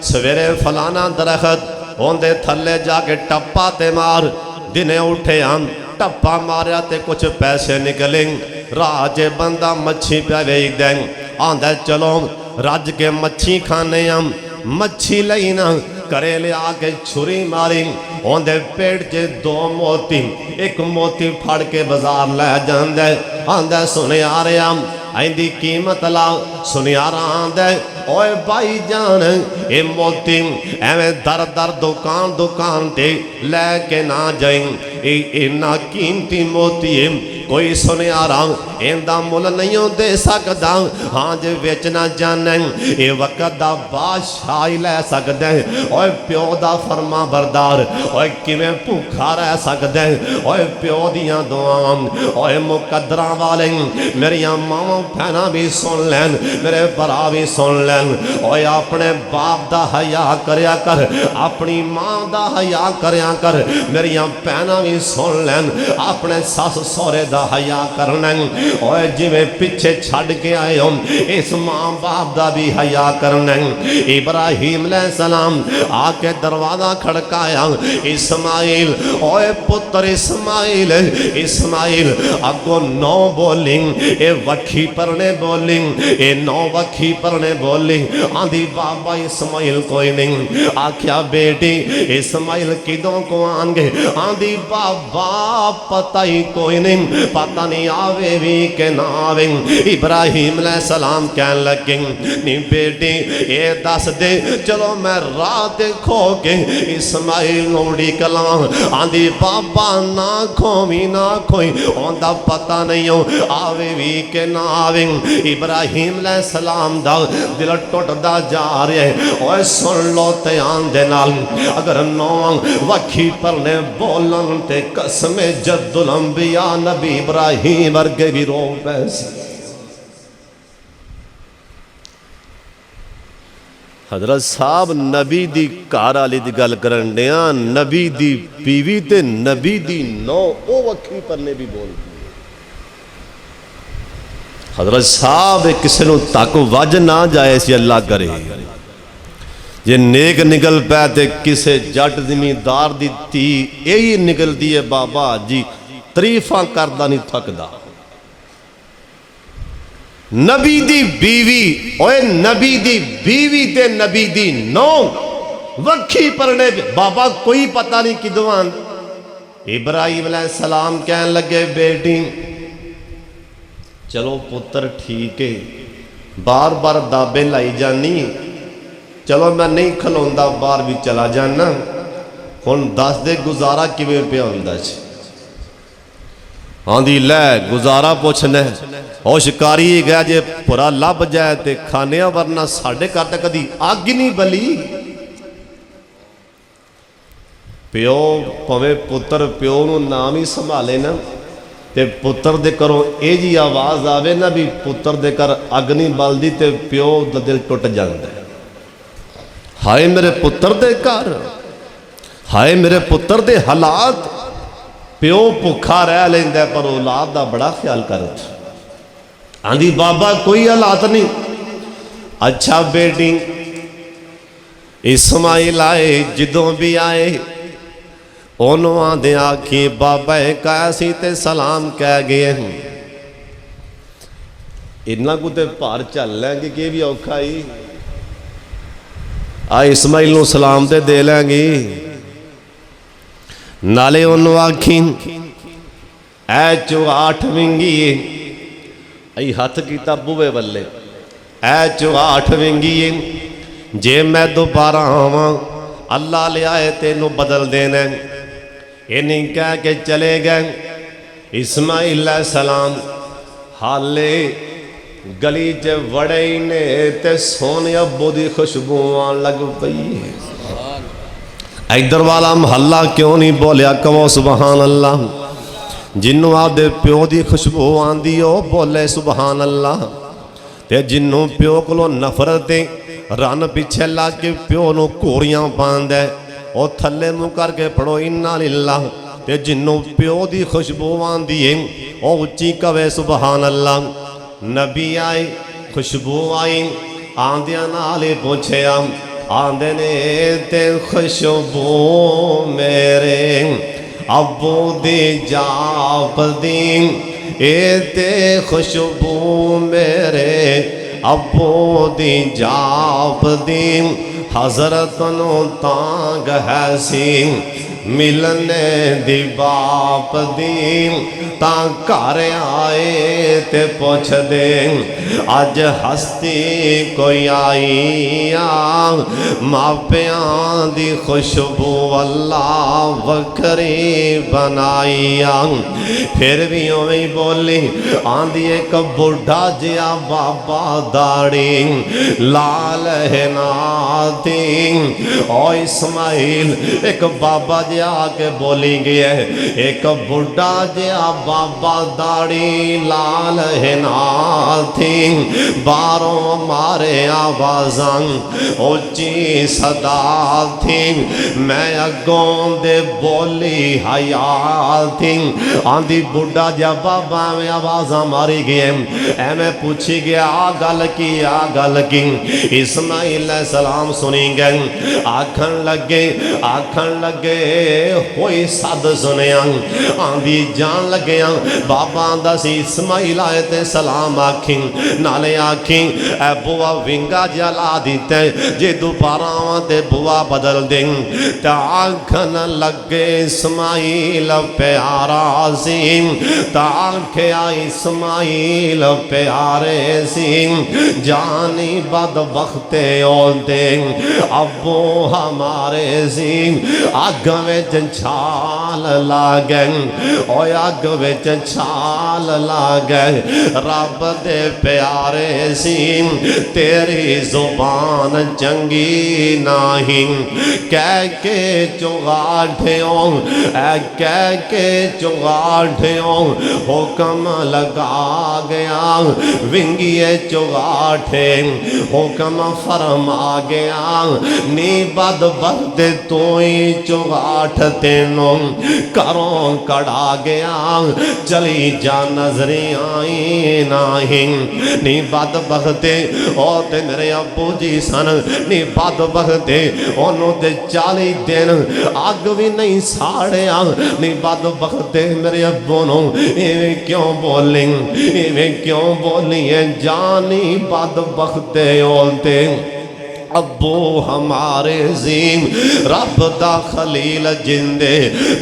सवेरे फलाना दरखत होंदे थल्ले जाके टप्पा ते मार। दिने उठे हम टप्पा मारिया ते कुछ पैसे निकले। राह च बंदा मच्छी पे वेच दें, आंदा चलो रज के मच्छी खाने हम। मच्छी लई ना घरे लिया के छुरी मारी, ओंदे पेट च दो मोती, एक मोती फड़ के बाजार लै जांदा। आंदा सुनिया रहा इंदी कीमत ला। सुनियारा आंदा ओए भाई जान ये मोती एवं दर दर दुकान दुकान ते लैके ना जाई, इन्ना कीमती मोती है कोई सुनियारा इंदा मुल नहीं दे सकता। हाँ जे बेचना जाना ये वक्त दा बादशाह ही लै सकदा है। ओए प्यो दा फरमा बरदार ओए किवें भूखा रह सकदा है? ओए प्यो दियां दुआवां, ओए मुकद्दरां वाले मेरिया मावां भैनां भी सुन लैन, मेरे भरा भी सुन लैन। ओए अपने बाप दा हया करया कर, अपनी मां दा हया करया कर। मेरिया भैनां भी सुन लैन, अपने सस सहुरे दा हया करना। ओए जिवें पिछे छड़ के आए हो इस मां बाप दा भी हया करना। इब्राहिम अलैहिस्सलाम आके दरवाजा खड़काया, इस्माइल ओए पुत्र इस्माइल, इस्माइल अगो नौ बोली, ए वखी परने बोली, ए नौ वखी परने बोली। आंधी बाबा इस्माइल कोई नहीं। आख्या बेटी इस्माइल किदों को आएंगे? आंधी बाबा पता ही कोई नहीं। पता नहीं आवे भी के ना आवे। इब्राहिम अलैहिस्सलाम कहन लगे नी बेटी ये दस दे चलो मैं रात खो के इस्माइल नोड़ी कला। आंदी बाबा ना खोवी ना खोई आंदा पता नहीं हो आवे भी के ना आवे। इब्राहिम अलैहिस्सलाम दा दिल टुटदा जा रहा है। ओए सुन लो ध्यान दे नाल अगर नौ वखी परने बोलन ते कसमे जद्दुल अंबिया नबी इब्राहिम वर्गे भी रो पैसे। हजरत साहब नबी दी घर वाली दी गल करन दिया नबी दी बीवी ते नबी दी नौ ओ वखी परने भी बोल। हजरत साहब किसी नूं तक वज ना जाए सी अल्लाह करे जे नेक निकल पै ते किसे जट जिमीदार दी धी यही निकलती है बाबा जी तरीफा करदा नहीं थकदा। नबी दी बीवी ओए नबी दी बीवी ते नबी दी नौ वखी परने बाबा कोई पता नहीं किदों आंद। इब्राहिम अलैहिस्सलाम कहन लगे बेटी चलो पुत्र ठीक है बार बार दाबे लाई जानी चलो मैं नहीं खलोंदा बाहर भी चला जाना हुण दस दे गुजारा किवें पिया हुंदा सी। आंदी लै गुजारा पुछना ओ शिकारी गया जे भुरा लभ जाए तो खाने वरना साढ़े घर तो कदी अग ही नहीं बली। प्यो भावें पुत्र प्यो नूं नाम ही संभाले ना ते पुत्र दे घरों ये जी आवाज़ आवे ना भी पुत्र दे घर अग नहीं बलदी ते प्यो दा दिल टुट जांदा है। हाय मेरे पुत्र दे घर हाय मेरे पुत्र दे हालात। प्यो भुखा रह लेंदा पर औलाद दा बड़ा ख्याल करदा। आंदी बाबा कोई हालात नहीं। अच्छा बेटी इस्माइल आए जदों भी आए ओनू आंदे आखी बाबा कहा सी ते सलाम कह गए हूँ। इन्ना को ते भार झल लेंगे कि भी औखा ही आ इस्माइल नू सलाम ते दे लेंगे। नाले ओनू आखी ऐ चुगाठ विंगी अई हथ किता बूहे वल्ले ऐ चुगाठ विंगी जे मैं दोबारा आवां अल्लाह लियाए तेनू बदल देना। ये नहीं कह के चले गए। इस्माइल अलैहिस्सलाम हाले गली च वड़े ही ने ते सोने अब्बू दी खुशबू आन लग पई। इधर वाला महल्ला क्यों नहीं बोलिया कहो सुबहान अल्लाह। जिन्हों आदे प्यो की खुशबू आंदी ओ बोले सुबहान अल्लाह। ते जिन्हों प्यो को नफरत रन पिछे लग के प्यो नूं घोरियां पांदा ओ थले मुँह करके पढ़ो इन्ना लिल्लाह। ते जिन्हों प्यो की खुशबू आंदी है ओ उच्ची कवे सुबहान अल्लाह। नबी आए खुशबू आई आंदिया नाल ही पूछया आंदे ने ते खुशबू मेरे अबू दी जाप दी ए ते खुशबू मेरे अबू दी जाप दी। हजरत नो तांग है सी मिलने दी बाप दी तां घर आए ते पुछ दे अज हस्ती कोई आई आ। मापियां दी खुशबू अल्लाह वखरी बनाई आ। फिर भी उवें बोली आंदी एक बुढ़ा जिहा बाबा दाड़ी लाल है नाती ओ इस्माइल एक बाबा जिहा आके बोली गया एक बुढ़ा जिहा बाबा दाड़ी लाल है नाथी बारों मारे आवाज़ां उच्ची सदा थी मैं अगों दे बोली हया थी। आंदी बुढ़ा जिहा बाबा में आवाज़ां मारी गए एवं पूछी गया आ गल की इस्माइल अलैहिस्सलाम सुनी गए आखन लगे होई सद सुनिया। आंदी जान लगे बाबा आंदा सी इस्माइल आए ते सलाम आखी नाले आखी ए बुआ विंगा जिहा ला दिता जे दोबारा आवां ते बुआ बदल दे। ते आखन लग लगे इस्माइल प्यारा सी, ताख्या इस्माइल प्यारे सी, जानी बदबख्ते औंदे अबो हमारे सी। अग विच छाल ला गए, ओ अग विच छाल ला गए, रब दे प्यारे सी। तेरी जुबान चंगी नाही, कह के चुगाठियों, कह के चुगाठियों हुक्म लगा गया, विंगिए चुगाठे हुक्म फरमा गया। नी बदबख्त तू ही चुगाठ तेनों घरों कड़ा गया, चली जा नजरी आई नाही। नी बदबख्ते ओ ते मेरे अबू जी सन, नी बदबख्ते ओनू ते 40 दिन अग भी नहीं साड़िया। नी बदबख्ते मेरे अबू नू इवें क्यों बोली, इवें क्यों बोली है जानी बदबख्ते ओते अबू हमारे जीम। रब दा खलील जिंदे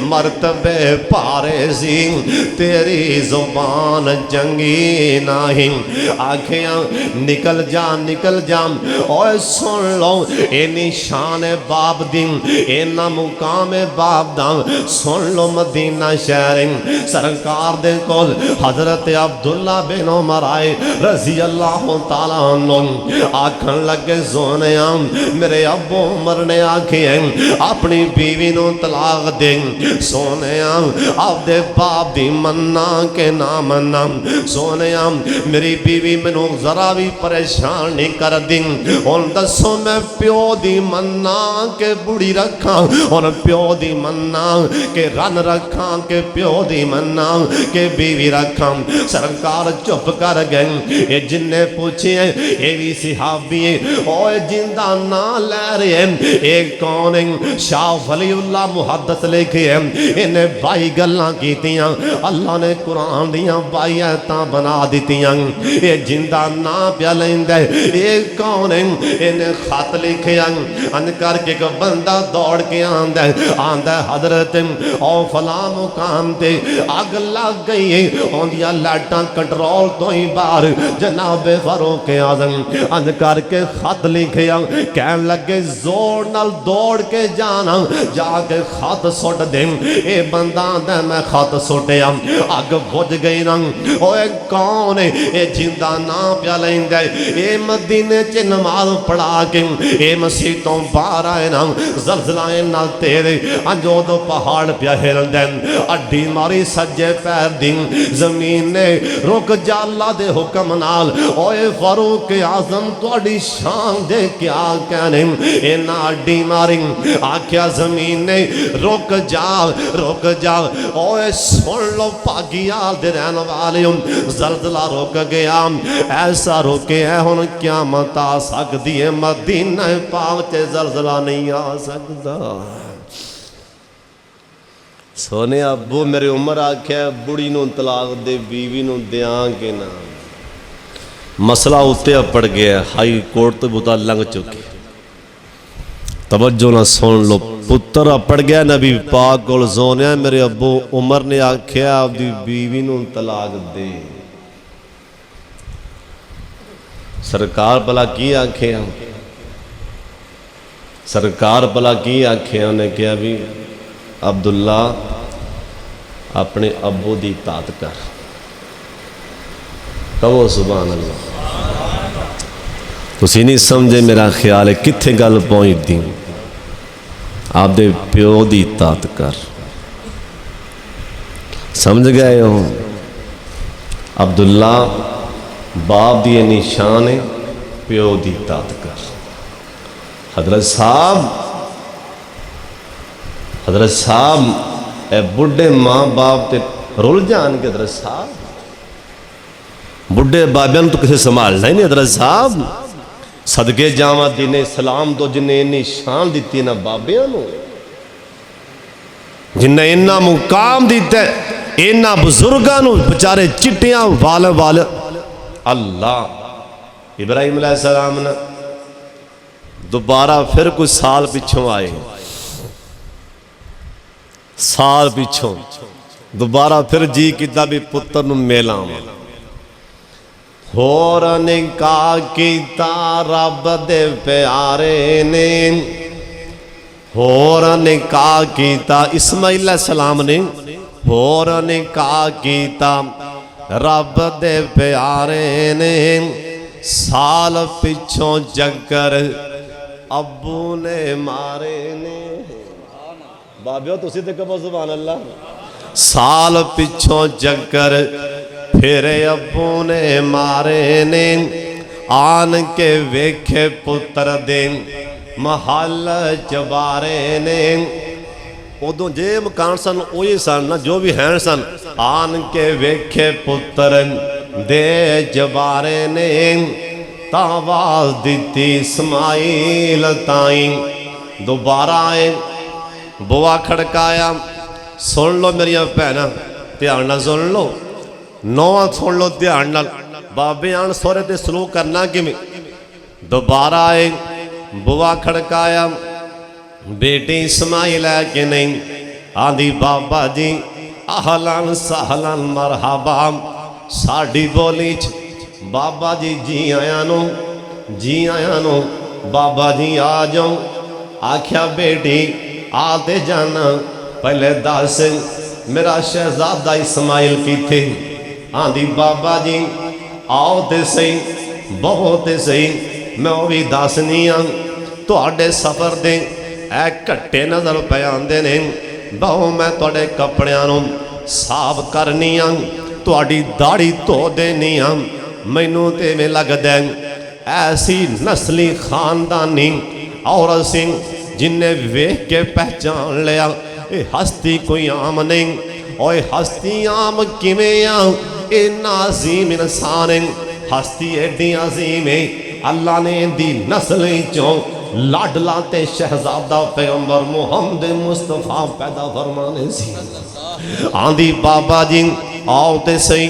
मर्तबे पारे जीम, तेरी जुबान चंगी नहीं। आखियां निकल जा निकल जा, ओए सुन लो ए निशान बाप दी, इना मुकाम बाप दा। सुन लो मदीना शहर सरकार दे कोल हजरत अब्दुल्ला बिन उमर आए रजी अल्लाह तआला अन्हु। आखन लगे सोने मेरे अबू उमर ने आखे अपनी बीवी नू तलाक दे। सोने आपदे बाप दी मन्ना के ना मन्ना। सोने मेरी बीवी मैनू जरा भी परेशान नहीं कर दी। हुण दसो मैं प्यो दी मन्ना के बुढ़ी रखा, और प्यो दी मन्ना के रन रखा, के प्यो दी मन्ना के बीवी रखा। सरकार चुप कर गए। ये जिन्ने पूछे ये भी सिहाबी ओए जिंदा ना ले रहे। एक कौन शाह वलीउल्लाह मुहद्दिस लिखे इन्हें 22 गल्लां कीतियां, अल्लाह ने कुरान दियां 22 आयतां बना दित्तियां। ये जिंदा ना प्या लैंदा। एक कौन इन्हें खत लिखे अन करके एक बंदा दौड़ के आंदा आंदा हजरत ओ फलां मुकाम ते अग लग गई है, औंदियां लाइटां कंट्रोल तो ही बाहर जनाबे फारूक आजम अन करके खत लिखे कहन लगे जोर नाल दौड़ के जाना, जाके खत सुट दे। ये बंदा आंदा मैं खत सुटिया, अग बुझ गई ना। ओए कौन है ये जिंदा ना प्या लैंदा। ये मदीने च नमाज पढ़ा के ये मसीह तो बाहर आए ना, जलजलाए ना तेरे अजो दो पहाड़ प्या हिलदा। अड्डी मारी सज्जे पैर दी जमीन ने रुक जा अल्लाह दे हुक्म नाल। ओए फारूक आजम तुहाडी शान दे क्या कहने। इना अड्डी मारी आख्या जमीन ने रुक जा रुक जा। ओए सुन लो भागियाल दे रहन वाले जलजला रुक गया। ऐसा रुके है हुण क़यामत आ सकदी है, मदीना पाक च जलजला नहीं आ सकता। सोने अबू मेरी उम्र आख्या बुढ़ी नूं तलाक दे, बीवी नूं देंगे ना। मसला उत्ते अपड़ गया, हाई कोर्ट तो बुता लंघ चुके। तवज्जो ना सुन लो, पुत्र अपड़ गया नबी पाक कोल। सोने मेरे अबू उमर ने आख्या आपकी बीवी नूं तलाक दे। सरकार भला की आखे, सरकार भला की आखे। उन्हें कहा भी अब्दुल्ला अपने अबू की तात कर। कहो सुभान अल्लाह। तुसी नहीं समझे मेरा ख्याल है कित्थे गल पहुँचती। आपदे प्यो की तात कर। समझ गए हो। अब्दुल्ला बाप की निशान है, प्यो की तात कर। हजरत साहब ए बुढ़े माँ बाप ते रुल जान के। हजरत साहब बुढ़े बाबिया तो किसी संभालना ही नहीं। हजरत साहब सदके जावा दीन इस्लाम तो जिन्हें इन्नी शान दी ना बाबिया जिन्हें इन्ना मुकाम दिता, इन्ना बुजुर्गों बेचारे चिट्टियां वाल वाल। अल्लाह इब्राहिम अलैहिस्सलाम ने दोबारा फिर कुछ साल पिछों आए। साल पिछों दोबारा फिर जी किता भी पुत्र नूं मिल आवां। होर निकाह कीता रब दे प्यारे ने, होर निकाह कीता इस्माइल अलैहिस्सलाम ने, होर निकाह कीता रब दे प्यारे ने। साल पिछों चक्कर अब्बू ने मारे ने। बाबियो तुसी ते कहो सुभान अल्लाह। साल पिछों चक्कर फिर अब्बू ने मारे ने। आन के वेखे पुत्र दे महल चबारे ने। उदों जे मकान सन उही सन ना जो भी हैं सन। आन के वेखे पुत्र दे जबारे ने। तावाज दिती इस्माइल ताई दोबारा आए। बुआ खड़काया। सुन लो मेरिया भैन ध्यान नाल सुन लो, नौवां सुन लो ध्यान नाल। बाबे आन सोहरे ते सलूक करना किवें। दोबारा आए बुआ खड़काया। बेटी इस्माइल है कि नहीं? आंदी बाबा जी आहलन सहलन मरहबा। साडी बोली च बाबा जी जी आया नो, जी आया नो, बाबा जी आ जाओ। आख्या बेटी आते जाना, पहले दस मेरा शहजादा इस्माइल किथे? आंदी बाबा जी आओ तो सही, बहुत सही, मैं वो भी दसनी हाँ। तुहाडे सफर दे ऐ घट्टे नजर पे आंदे ने। बहु मैं तुहाडे कपड़ियां नूं साफ करनी हाँ, तुहाडी दाढ़ी धो देनी हाँ। मैनू ते में लगदा ऐसी नस्ली खानदानी औरत सी जिन्हें वेख के पहचान लिया ये हस्ती कोई आम नहीं। और हस्ती आम किवें आ? इन्ना अजीम इंसान है, हस्ती एडी अजीम है। अल्लाह ने दी नस्ल चों लाडला ते शहजादा पैगंबर मुहम्मद मुस्तफा पैदा फरमाने सी। आंदी बाबा जी आओ ते सही,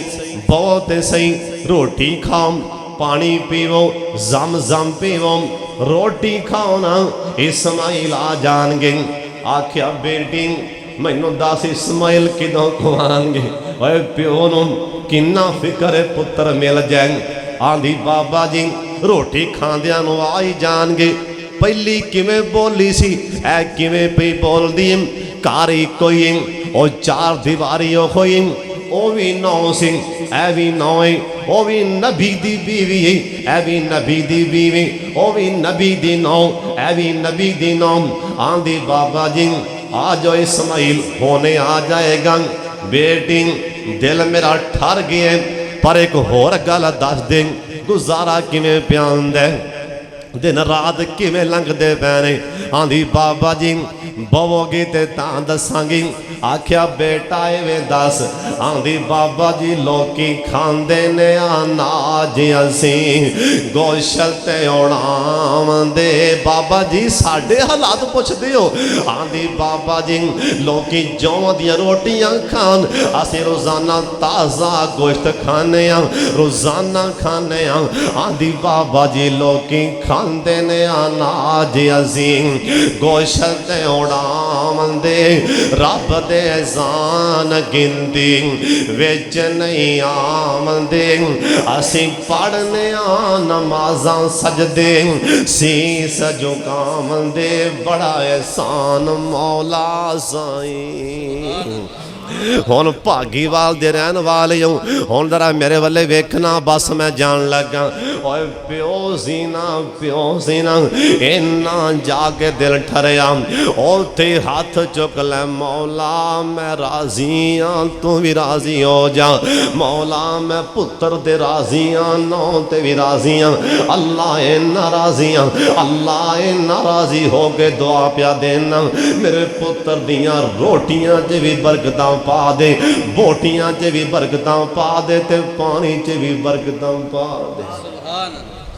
बहुत सही, रोटी खाओ, पानी पीवो, जम जम पीवो, रोटी खाओ ना। इस्माइल आ जाएंगे। आख्या बेटी मैनू दस इस्माइल किदों खुआएंगे? ओए प्यो नूं किन्ना फिक्र है पुत्र मिल जाए। आंदी बाबा जी रोटी खांदियां नूं आ ही जाएंगे। पहली किवें बोली सी ऐ किवें पई बोलदी? घर कोई ओ चार दीवारी होई, ओ भी नौ सिंह ऐ भी नौ है। ओ भी नबी दी बीवी है, ऐ भी नबी दी बीवी, ओ भी नबी दी नौ, ऐ भी नबी दी नौ। आंदी बाबा जी आ जाओ इस्माइल होने आ जाएगा। बेटी दिल मेरा ठर गया, पर एक होर गल दस दे, गुजारा किवें पिया हुंदा है, दिन रात किवें लंघदे पै ने। आंदी बाबा जी बवोगी ते तां दसांगी। आख्या बेटा एवें दस। आंदी बाबा जी लोकी खांदे ने अनाज असी गोशत ते उड़ाम दे। बाबा जी साडे हालात पुछदे हो? आंदी बाबा जी लोकी जौ दियां रोटियां खान, असी रोजाना ताज़ा गोश्त खाने रोजाना खाने। आंदी बाबा जी लोकी खांदे ने अनाज असी गोशत ते उड़ाम दे। रब दे एहसान गिनती विच नहीं आमदे। असी पढ़ने नमाज़ां सजदे सीस झुकाम दे। बड़ा एहसान मौला साईं। हुण भागीवाल दे रहन वाले हूँ। हुण जरा मेरे वाले वेखना, बस मैं जान लगा। और प्यो सी ना इन्ना जाके दिल ठरिया। उत्थे हाथ चुक ले मौला मैं राजी हाँ, तू भी राजी हो जा। मौला मैं पुत्र दे राजी हाँ, नौ ते भी राजी हाँ। अल्लाह इन्ना राजी हाँ, अल्लाह इन्ना राजी हो के दुआ पिया देना। मेरे पुत्र दियां रोटियां च भी बरकतां पा दे, बोटियां च भी बरकतां पा दे, ते पानी च भी बरकतां पा दे।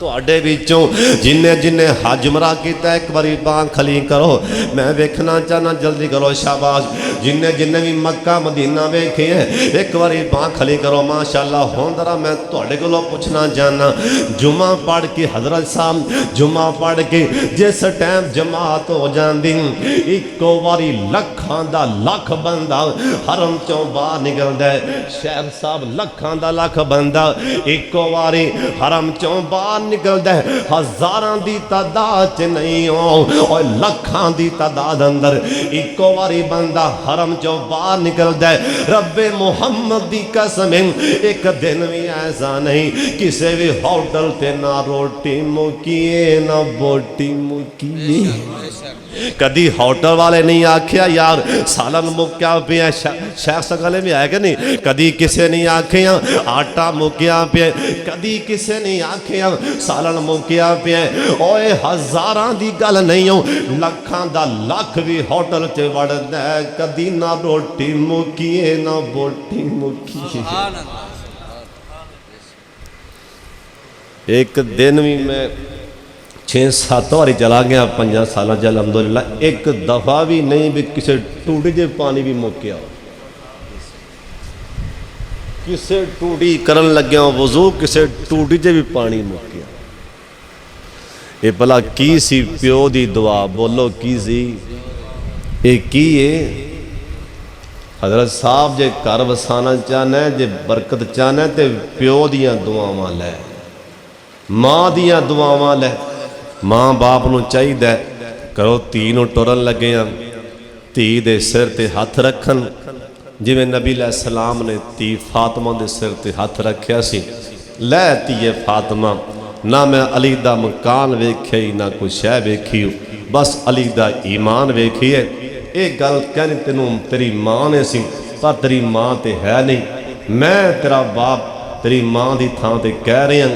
तुहाडे विचों जिन्ने जिन्ने हज उमरा कीता एक बारी बांह खली करो, मैं वेखना चाहना, जल्दी करो शाबाश। जिन्ने जिन्ने भी मक्का मदीना वेखे है एक बारी बांह खली करो माशाअल्लाह। हुण जरा मैं तुहाडे कोलों पुछना चाहना, जुमा पढ़ के हजरत साहब जुमा पढ़ के जिस टाइम जमात हो जाती इको बारी लखां दा लख बंदा हरम चों बाहर निकलदा है। शेख साहब लखां दा लख बंदा इको बारी हरम चों बाहर निकलदा है। हज़ारां दी तादाद च नहीं हो और लखां दी तादाद अंदर इको बारी बंदा हरम चों बाहर निकलदा है। रब्बे मुहम्मद दी कसम एक दिन भी ऐसा नहीं किसी भी होटल ते ना रोटी मुकीए ना बोटी मुकीए। कदी होटल वाले नहीं आखिया यार सालन मुक्या पिया, शेख सकले भी है कि नहीं, कदी किसी नहीं आखिया आटा मुक्या पे, कदी किसी नहीं आखिया सालन मुक्या पे। ओए हज़ारां दी गल नहीं हो, लखां दा लख भी होटल च वड़दा है, कदी ना रोटी मुकीए ना बोटी मुकीए। एक दिन भी मैं 6-7 बारी चला गया 5 साल च अलहमदुलिल्लाह, एक दफ़ा भी नहीं भी किसी टूटी च पानी भी मुक्या, किसी टूटी करन लग्या वजू किसी टूटी च भी पानी मुक्या। ये भला की सी प्यो दी दुआ, बोलो की सी ये की है। हजरत साहब जे घर वसाना चाहना है, जे बरकत चाहना है तो प्यो दियां दुआवां लै, माँ दियां दुआवां लै। माँ बाप नूं चाहिदा करो धी नूं टुरन लगे धी दे सिर ते हथ रखन, जिवें नबी अलैहिस्सलाम ने धी फातिमा दे सिर ते हथ रखिया सी। लै धीए फातिमा, ना मैं अली दा मकान वेख्या ही ना कोई शह वेखी, बस अली दा ईमान वेखिए। ये गल कहनी तेनों तेरी माँ ने सी पर तेरी माँ ते है नहीं, मैं तेरा बाप तेरी माँ की थां ते कह रहा,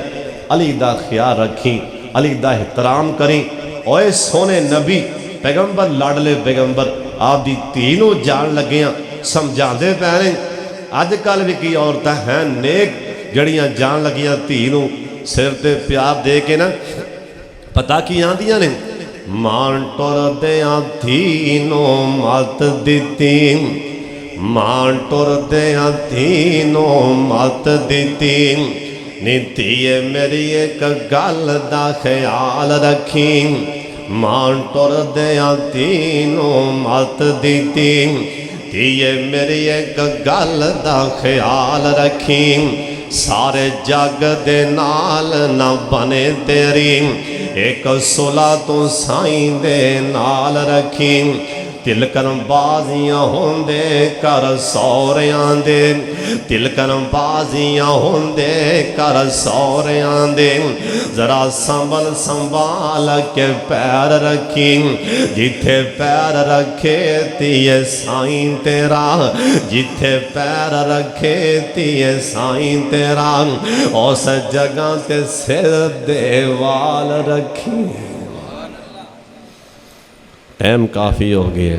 अली दा ख्याल रखी, अली दा एहतराम करी। ओए सोने नबी पैगंबर लाडले पैगंबर आपकी धी नूं जान लगे समझाते पै रहे। अजकल भी की औरतां हैं नेक जड़ियां जान लगियां धी नूं सिर ते प्यार दे के ना पता की आंदियां ने, मान टुरदियां धी नूं मत दित्ती, मान टुरदियां धी नूं मत दित्ती, नीतीए मेरी एक गल दा ख्याल रखी, मान टुरदियां धी नूं मत दित्ती, धीए मेरी एक गल दा ख्याल रखी, सारे जग दे नाल ना बने तेरी, एक सुला तू साईं दे नाल रखी। तिलकन बाजियां होंदे कर सौरियां दे, तिलकन बाजियां होंदे कर सौरियां दे, जरा संभल संभाल के पैर रखी, जिथे पैर रखे तीए साईं तेरा, जिथे पैर रखे तीए साईं तेरा, उस जगह ते सिर दे वाल रखी। टाइम काफ़ी हो गया,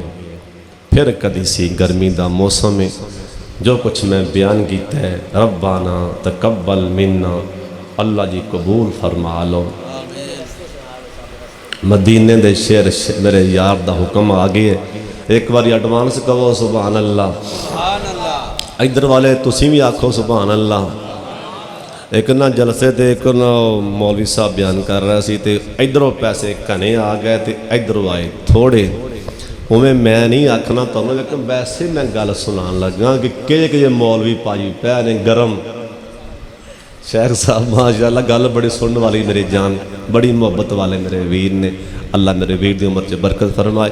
फिर कदी सी गर्मी का मौसम है, जो कुछ मैं बयान किया है रब्बाना तकब्बल मिन्ना, अल्लाह जी कबूल फरमा लो। मदीने दे शेर मेरे यार दा हुक्म आ गया, एक बार एडवांस कहो सुभान अल्लाह। इधर वाले तुसी भी आखो सुभान अल्लाह। एक ना जलसे ते एक ना मौलवी साहब बयान कर रहा सी ते इधरों पैसे घने आ गए तो इधरों आए थोड़े। उमें मैं नहीं आखना तुहानूं, लेकिन वैसे मैं गल सुनान लगा कि किजे मौलवी पाई पै ने गरम। शेख साहब माशाअल्लाह गल बड़ी सुनने वाली मेरी जान, बड़ी मुहब्बत वाले मेरे वीर ने, अल्लाह मेरे वीर की उम्र च बरकत फरमाए।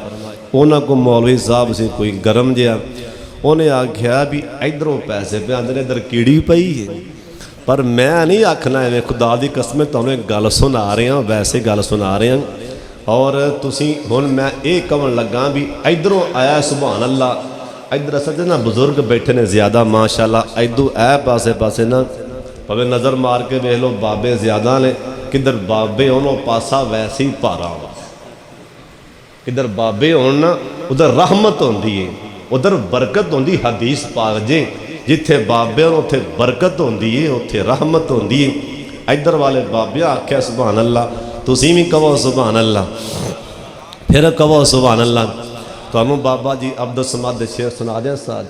उन्होंने को मौलवी साहब से कोई गरम जिहा, उन्हें आख्या भी इधरों पैसे पे आंदे ने इधर कीड़ी पई है। पर मैं नहीं आखना एवं, खुदा की कसम तुहानूं एक गल सुना रहा, वैसे गल सुना रहा। और तुसी हुण मैं ये कहन लगा भी इधरों आया सुभान अल्लाह, इधर असल ना बुजुर्ग बैठे ने ज़्यादा माशाअल्लाह, इधू ऐ पासे पासे ना भावें नज़र मार के वेख लो बाबे ज़्यादा ने, किधर बाबे होन पासा वैसे ही भारा हो, इधर बाबे होन ना उधर रहमत होंदी है, उधर बरकत होंदी। हदीस पाक जे जिथे बाबे होन उत्थे बरकत होंदी है, उत्थे रहमत होंदी है। इधर वाले बाबे आख्या सुभान अल्लाह, तुसीं भी कहो सुभान अल्लाह, फिर कहो सुभान अल्लाह। तुहानूं बाबा जी अब्दुल समद दे शेर सुना दें साज।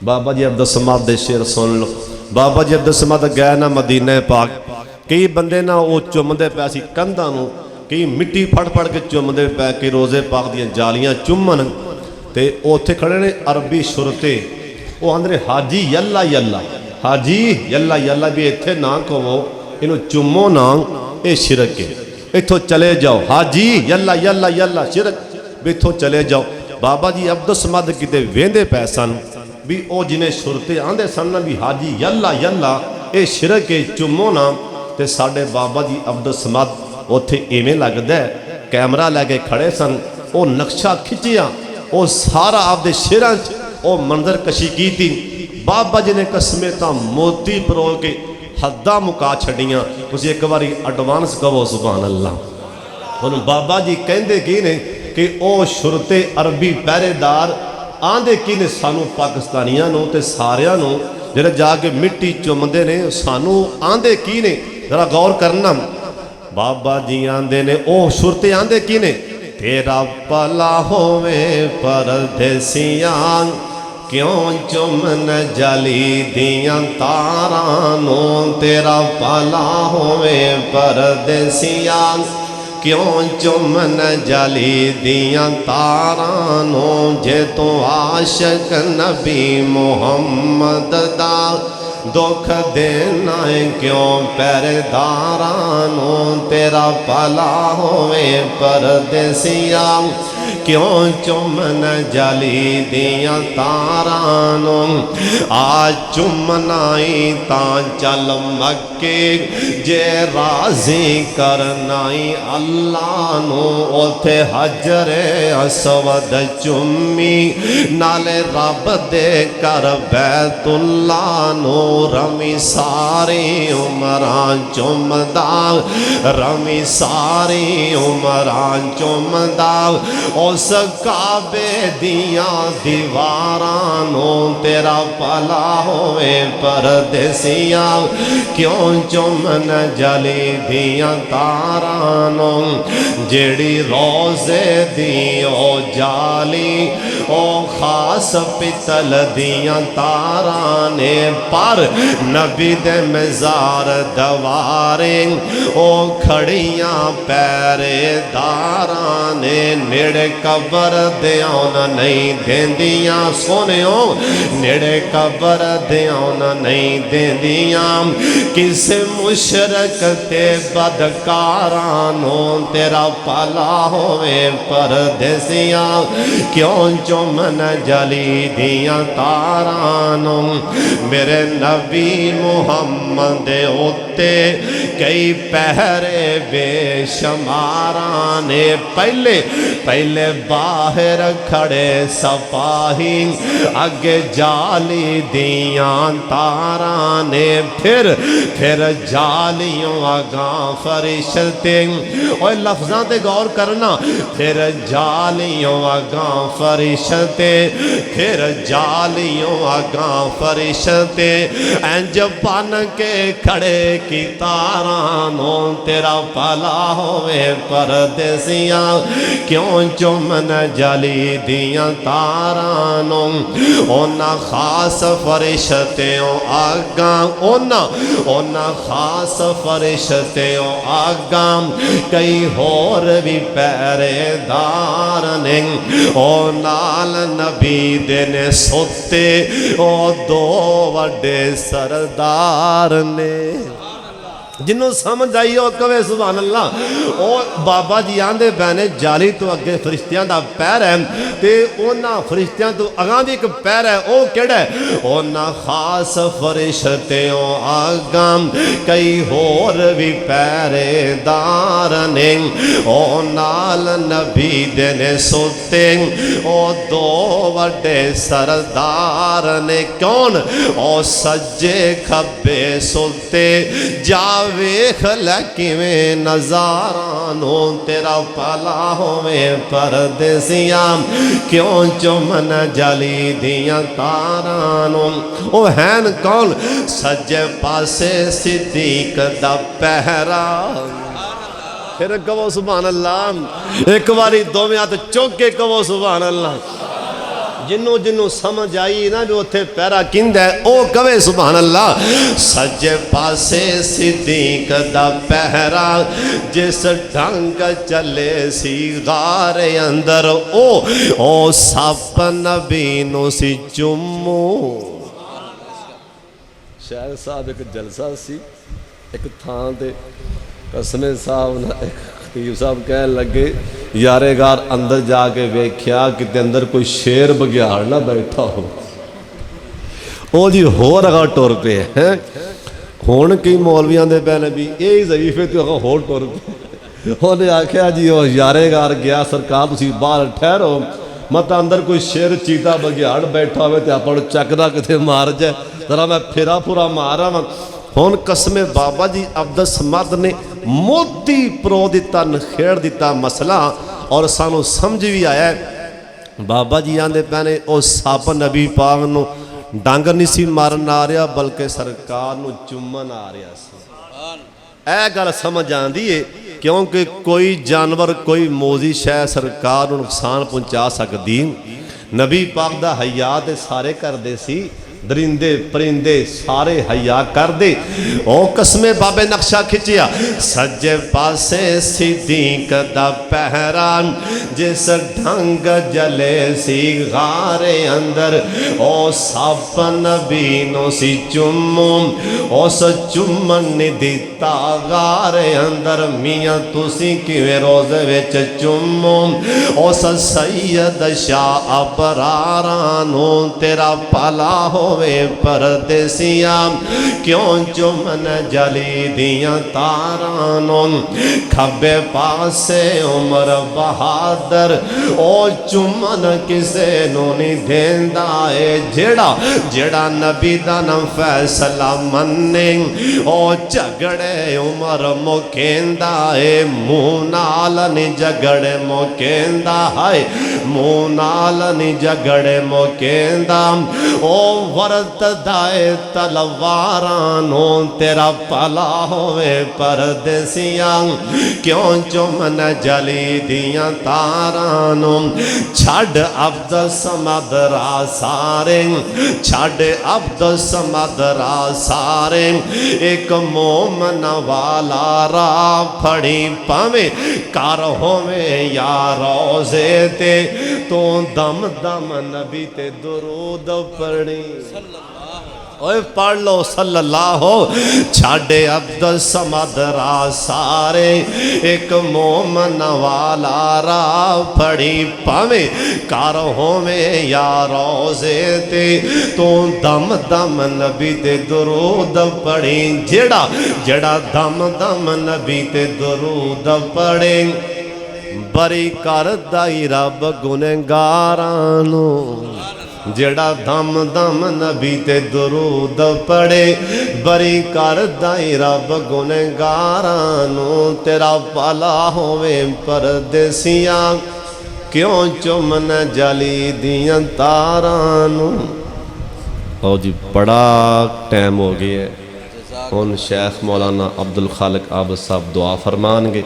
बाबा जी अब्दुल समद दे शेर सुन लो। बाबा जी अब्दुल समद गए ना मदीने पाक, कई बंदे ना वो चुमदे पै सी कंधां नूं, कई मिट्टी फड़ फड़ के चुमदे पै, कई रोज़े पाक दियां जालियां चुमन, ते उत्थे खड़े ने अरबी शुरते, वो आंदे ने हाजी यल्ला यल्ला, हाजी यल्ला यल्ला, भी इत्थे ना कहो, इनू चुमो ना, ये शिरक है, इत्थों चले जाओ। हाजी यल्ला यल्ला यल्ला शिरक, भी इत्थों चले जाओ। बाबा जी अब्दुल समद किते वेंदे पै सन भी वो जिन्हें सुरते आंदे सन भी हाजी यल्ला यल्ला ये शिरक है, चुमो ना। ते साडे बाबा जी अब्दुल समद उत्थे इवें लगदा है, कैमरा लैके खड़े सन, वो नक्शा खिंचिया, वो सारा आपदे शेरां च वो मंजर कशी की थी। बाबा जी ने कसमें तो मोती परो के हद्दां मुका छड़ियां। तुसीं एक बारी एडवांस कहो सुभान अल्लाह। हुण बाबा जी कहंदे की ने कि वो शुरते अरबी पहरेदार आंदे की ने सानू पाकिस्तानियां नूं ते सारियां नूं जिहड़े जाके मिट्टी चुमदे ने, सानू आंदे की ने, जरा गौर करना। बाबा जी आंदे ने, ओ शुरते आंदे की ने, तेरा भला होवे परदेसियां, क्यों चुमन जली दियां तारां नूं, तेरा भला होवे परदेसियां, क्यों चुमन जली दियां तारां नूं, जे तू आशिक नबी मुहम्मद दा, दुख देना है क्यों पहरेदारां नूं, तेरा भला होवे परदेसियां, क्यों चुमन जली दियां तारां नूं। आ चुमनाई तां चल मक्के, जे राजी करनाई अल्लाह नूं, उथे हजरे असवद चुम्मी, नाले रब दे कर बैतुल्ला नूं, रमी सारी उमरां चुमदा, रमी सारी उमरां चुमदा, उस काबे दियां दीवारां नूं, तेरा भला होवे परदेसियां, क्यों चुमन जली दियां तारां नूं, जेड़ी रोज़े दी ओ जाली, ओ खास पितल दियां तारां ने, पर नबी दे मज़ार दवारे ओ खड़ियां पहरेदारां ने, नेड़े कबर दे आउना नहीं देंदियां, सोनियो नेड़े कबर दे आउना नहीं देंदियां, किसे मुशरक ते बदकारां नूं, तेरा भला होवे परदेसियां, क्यों चुमन जली दियां तारां नूं, मेरे नबी मुहम्मद उत्ते कई पहरे बेशुमारां ने, पहले पहले बाहर खड़े सपाही, अगे जाली दियां तारां ने, फिर जालियों आगा फरिश्ते, और लफ्ज़ां ते गौर करना, फिर जालियों आगा फरिश्ते, फिर जालियों आगा फरिश्ते, इंज बन के खड़े की तारां नूं, तेरा भला होवे परदेसियां, क्यों चुमन जली दियां तारां नूं, ओना खास फरिश्तेओ आगा, ओना खास फरिश्तेओ आगा, कई होर भी पहरेदार ने, ओ नाल नबी दे ने सोते, ओ दो वड्डे सरदार ने। जिन्हों समझ आई हो कवे सुभान अल्लाह। ओ बाबा जी आंदे पैने जाली तो अगे फरिश्तियां दा पैर है, ते उन्हां फरिश्तियां तो अगां भी एक पैर है, ओ केड़ा है? उन्हां खास फरिश्तियों आगां कई होर भी पैरेदार ने, ओ नाल नबी दे ने सोते, ओ दो वड्डे सरदार ने। कौन? ओ सज्जे खब्बे सोते, जावे वेख लै किवें नज़ारा नो तेरा भला होवे परदेसिया क्यों चुमन जली दियां तारां नो। ओ हैन कौन सज्जे पासे सिद्दीक दा पहरा। फिर कहो सुभान अल्लाह, एक बारी दोवें हाथ चुक के कहो सुभान अल्लाह। जिन्हों जिन्हों समझ आई ना जो उत्थे पैरा किंदा है ओ कवे सुभान अल्लाह। सज्जे पासे सिद्दीक दा पहरा जिस ढंग चले सी गार अंदर ओ सप नबी नो सी चुम्मो। शायर साहब एक जलसा सी एक थां ते कसमे साहब ना एक खतीब साहब कह लगे यारेगार अंदर जाके वेख्या कि अंदर कोई शेर बघियाड़ ना बैठा हो। ओ जी होर अगर टुर पे हैं हुण कई मौलवियां दे पैने भी यही ज़ईफे तो अगर होर टुर पे। उन्हें आख्या जी वो यारेगार गया सरकार तुसीं बाहर ठहरो मत अंदर कोई शेर चीता बघियाड़ बैठा हो तो आप चकदा किते मार जाए जरा मैं फेरा फुरा मारा वा। हुण कसमे बाबा जी अब्दुल समद ने मोती परो दिता नखेड़ दिता मसला और सानू समझ भी आया। बाबा जी आंदे पैने ओ सप नबी पाक नू डंग नहीं सी मारन आ रहा बल्कि सरकार नू चुम्मन आ रहा सी। ऐ गल समझ आंदी है क्योंकि कोई जानवर कोई मौजी शह सरकार नू नुकसान पहुंचा सकती। नबी पाक दा हया ते सारे करदे सी दरिंदे परिंदे सारे हया कर दे। ओ कसमे बाबे नक्शा खिंचिया सज्जे पासे सिद्दीक दा पहरा जिस ढंग जले सी गारे अंदर ओ सप नबी नो सी चुम्मो। उस चुम्मन ने दिता गारे अंदर मियाँ तुसी किवें रोज़े विच चुम्मो। उस सैयद शाह अबरारा नो तेरा भला हो परदेसिया क्यों चुमन जली दियां तारां नो। खब्बे पासे उमर बहादुर ओ चुमन किसे नो नहीं देंदा है जेड़ा जेड़ा नबी दा नाम फैसला मन्ने। ओ झगड़े उमर मुकेंदा है मुँह नाल नहीं झगड़े मुकेंदा है मुँह नाल नहीं झगड़े मुकेंदा। ओ वरत दाए तलवारा नो तेरा भला होवे परदेसिया क्यों चुमन जली दियां तारां नो। छड़ अब्दुल समद रा सारे छड़ अब्दुल समद रा सारे एक मोमन वाला रा फड़ी पावे कर होवे या रोज़े ते तो दम दम नबी ते दुरूद पढ़ी। ओए पढ़ लो सल्लल्लाहु। छाड़े अब्दुल समद रा सारे एक मोमन वाला रा फड़ी पावे कर होवे या रोज़े ते तो दम दम नबी ते दुरूद पढ़ी। जेड़ा जेड़ा दम दम नबी ते दुरूद पढ़े बरी कर दाई रब गुनहगारां नू। जेड़ा दम दम नबी ते दुरूद पढ़े बरी कर दाई रब गुनहगारां नू। तेरा भला होवे परदेसिया क्यों चुमन जली दियां तारां नू। आओ जी बड़ा टाइम हो गया है हुण शेख मौलाना अब्दुल खालिक आबद साहब दुआ फरमानगे।